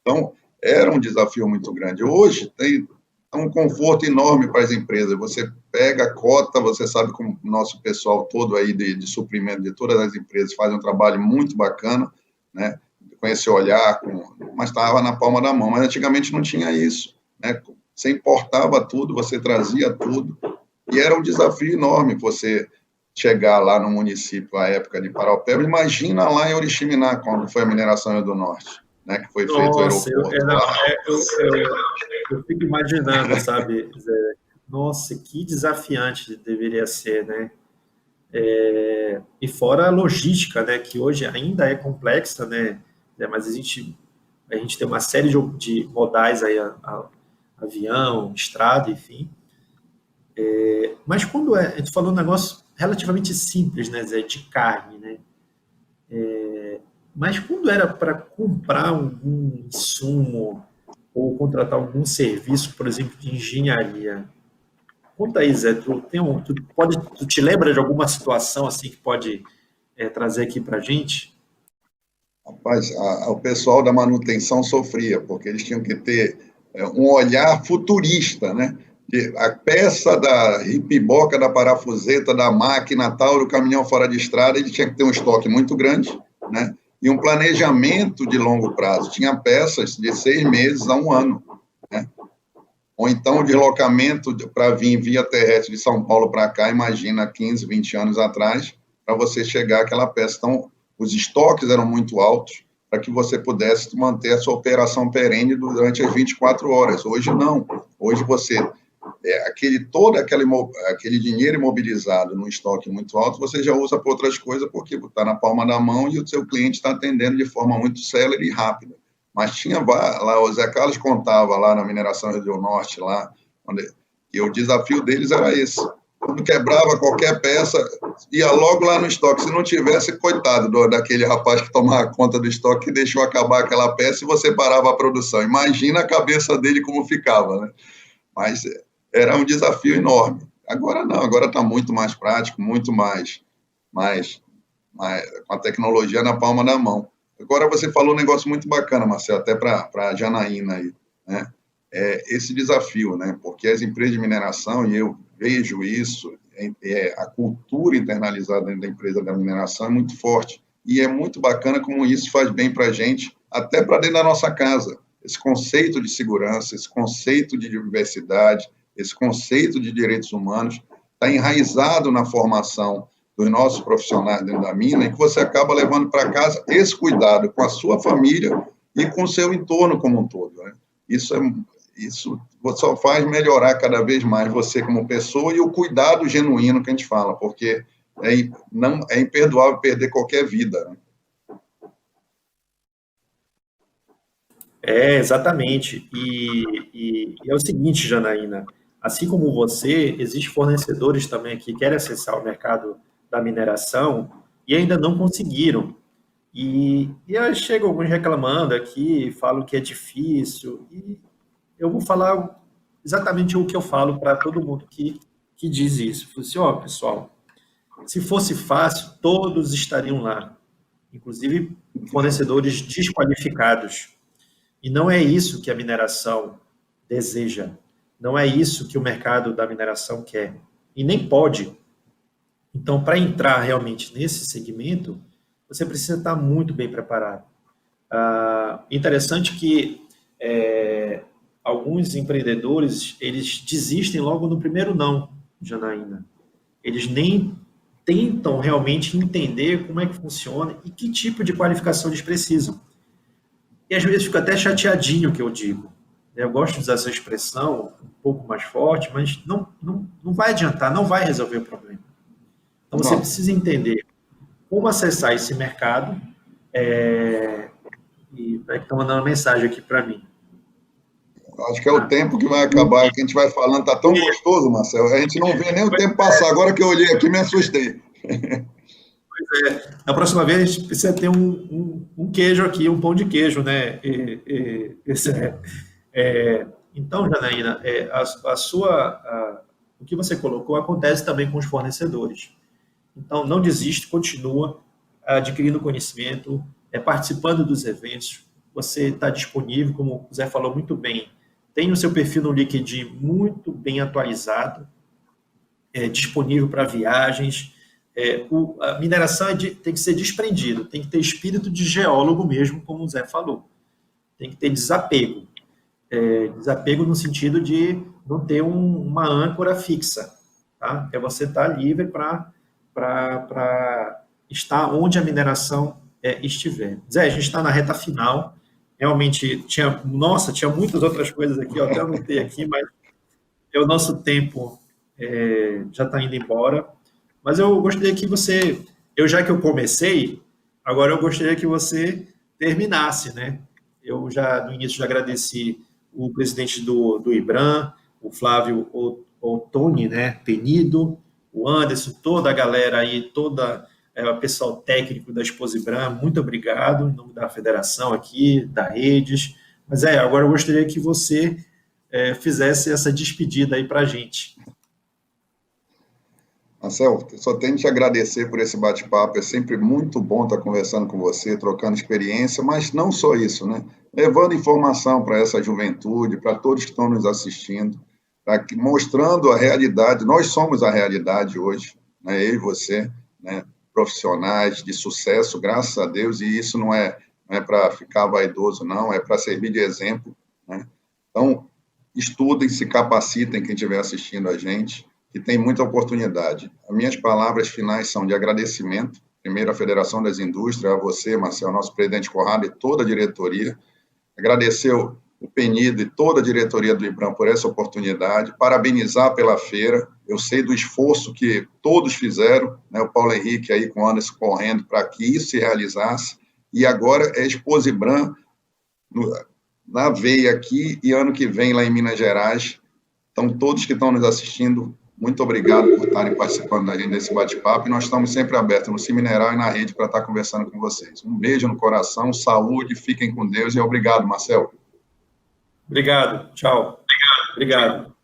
Então, era um desafio muito grande. Hoje, tem um conforto enorme para as empresas. Você pega a cota, você sabe como o nosso pessoal todo aí de suprimento de todas as empresas faz um trabalho muito bacana, né? Com esse olhar, mas estava na palma da mão. Mas antigamente não tinha isso, né? Você importava tudo, você trazia tudo, e era um desafio enorme você chegar lá no município, à época de Paraupeba. Imagina lá em Oriximiná, quando foi a mineração do Norte, né, que foi feito o aeroporto. Eu fico imaginando, sabe, Zé? Nossa, que desafiante deveria ser, né? E fora a logística, né, que hoje ainda é complexa, né? Mas a gente tem uma série de modais aí, avião, estrada, enfim. Mas quando a gente falou um negócio relativamente simples, né, Zé, de carne, né? Mas quando era para comprar algum insumo ou contratar algum serviço, por exemplo, de engenharia, conta aí, Zé, tu te lembra de alguma situação assim que pode trazer aqui para a gente? Rapaz, o pessoal da manutenção sofria, porque eles tinham que ter um olhar futurista, né? A peça da ripiboca, da parafuseta, da máquina tal, do caminhão fora de estrada, ele tinha que ter um estoque muito grande, né? E um planejamento de longo prazo. Tinha peças de 6 meses a 1 ano, né? Ou então o deslocamento para vir via terrestre de São Paulo para cá, imagina, 15, 20 anos atrás, para você chegar àquela peça. Então, os estoques eram muito altos para que você pudesse manter a sua operação perene durante as 24 horas. Hoje, não. Hoje, você... aquele dinheiro imobilizado no estoque muito alto, você já usa para outras coisas, porque está na palma da mão e o seu cliente está atendendo de forma muito célere e rápida. Mas tinha lá, o Zé Carlos contava lá na mineração Rio do Norte, lá, que o desafio deles era esse. Quando quebrava qualquer peça, ia logo lá no estoque. Se não tivesse, coitado daquele rapaz que tomava conta do estoque, que deixou acabar aquela peça e você parava a produção. Imagina a cabeça dele como ficava, né? Mas era um desafio enorme. Agora não, agora está muito mais prático, muito mais com a tecnologia na palma da mão. Agora você falou um negócio muito bacana, Marcelo, até para a Janaína aí, né? Esse desafio, né? Porque as empresas de mineração, e eu vejo isso, a cultura internalizada dentro da empresa da mineração é muito forte. E é muito bacana como isso faz bem para a gente, até para dentro da nossa casa. Esse conceito de segurança, esse conceito de diversidade, esse conceito de direitos humanos está enraizado na formação dos nossos profissionais dentro da mina, e que você acaba levando para casa esse cuidado com a sua família e com o seu entorno como um todo, né? Isso só faz melhorar cada vez mais você como pessoa e o cuidado genuíno que a gente fala, porque é imperdoável perder qualquer vida, né? Exatamente. E é o seguinte, Janaína, assim como você, existem fornecedores também que querem acessar o mercado da mineração e ainda não conseguiram. E aí chegam alguns reclamando aqui, falam que é difícil, e eu vou falar exatamente o que eu falo para todo mundo que diz isso. Eu falo assim, pessoal, se fosse fácil, todos estariam lá, inclusive fornecedores desqualificados. E não é isso que a mineração deseja, não é isso que o mercado da mineração quer, e nem pode. Então, para entrar realmente nesse segmento, você precisa estar muito bem preparado. Interessante que alguns empreendedores, eles desistem logo no primeiro não, Janaína. Eles nem tentam realmente entender como é que funciona e que tipo de qualificação eles precisam. E às vezes fica até chateadinho o que eu digo. Eu gosto de usar essa expressão um pouco mais forte, mas não vai adiantar, não vai resolver o problema. Então você precisa entender como acessar esse mercado. E estão mandando uma mensagem aqui para mim. Acho que é o tempo que vai acabar, que a gente vai falando, tá tão gostoso, Marcelo, a gente não vê nem o tempo passar. Agora que eu olhei aqui, me assustei. Na próxima vez, a gente precisa ter um queijo aqui, um pão de queijo, né? Então, Janaína, o que você colocou acontece também com os fornecedores. Então, não desiste, continua adquirindo conhecimento, participando dos eventos. Você está disponível, como o Zé falou muito bem, tem o seu perfil no LinkedIn muito bem atualizado, disponível para viagens. A mineração tem que ser desprendido, tem que ter espírito de geólogo mesmo, como o Zé falou. Tem que ter desapego. Desapego no sentido de não ter uma âncora fixa. Tá? Você estar livre para estar onde a mineração estiver. Zé, a gente está na reta final. Realmente, tinha muitas outras coisas aqui, eu até anotei aqui, mas o nosso tempo já está indo embora. Mas eu gostaria que já que eu comecei, agora eu gostaria que você terminasse, né? Eu no início já agradeci o presidente do IBRAM, o Flávio Ottoni, né, Penido, o Anderson, toda a galera aí, o pessoal técnico da Esposa IBRAM, muito obrigado, em nome da federação aqui, da Redes. Mas agora eu gostaria que você fizesse essa despedida aí para a gente. Marcelo, só tenho que te agradecer por esse bate-papo, é sempre muito bom estar conversando com você, trocando experiência, mas não só isso, né? Levando informação para essa juventude, para todos que estão nos assistindo, mostrando a realidade. Nós somos a realidade hoje, né? Eu e você, né? Profissionais de sucesso, graças a Deus, e isso não é para ficar vaidoso, não, é para servir de exemplo, né? Então, estudem, se capacitem, quem estiver assistindo a gente, que tem muita oportunidade. As minhas palavras finais são de agradecimento, primeiro à Federação das Indústrias, a você, Marcelo, nosso presidente Conrado e toda a diretoria, agradecer o Penido e toda a diretoria do IBRAM por essa oportunidade, parabenizar pela feira, eu sei do esforço que todos fizeram, né, o Paulo Henrique aí com o Anderson correndo para que isso se realizasse, e agora é Esposa IBRAM na veia aqui, e ano que vem lá em Minas Gerais. Então, todos que estão nos assistindo, muito obrigado por estarem participando da gente desse bate-papo, e nós estamos sempre abertos no Cimineral e na rede para estar conversando com vocês. Um beijo no coração, saúde, fiquem com Deus, e obrigado, Marcelo. Obrigado, tchau. Obrigado.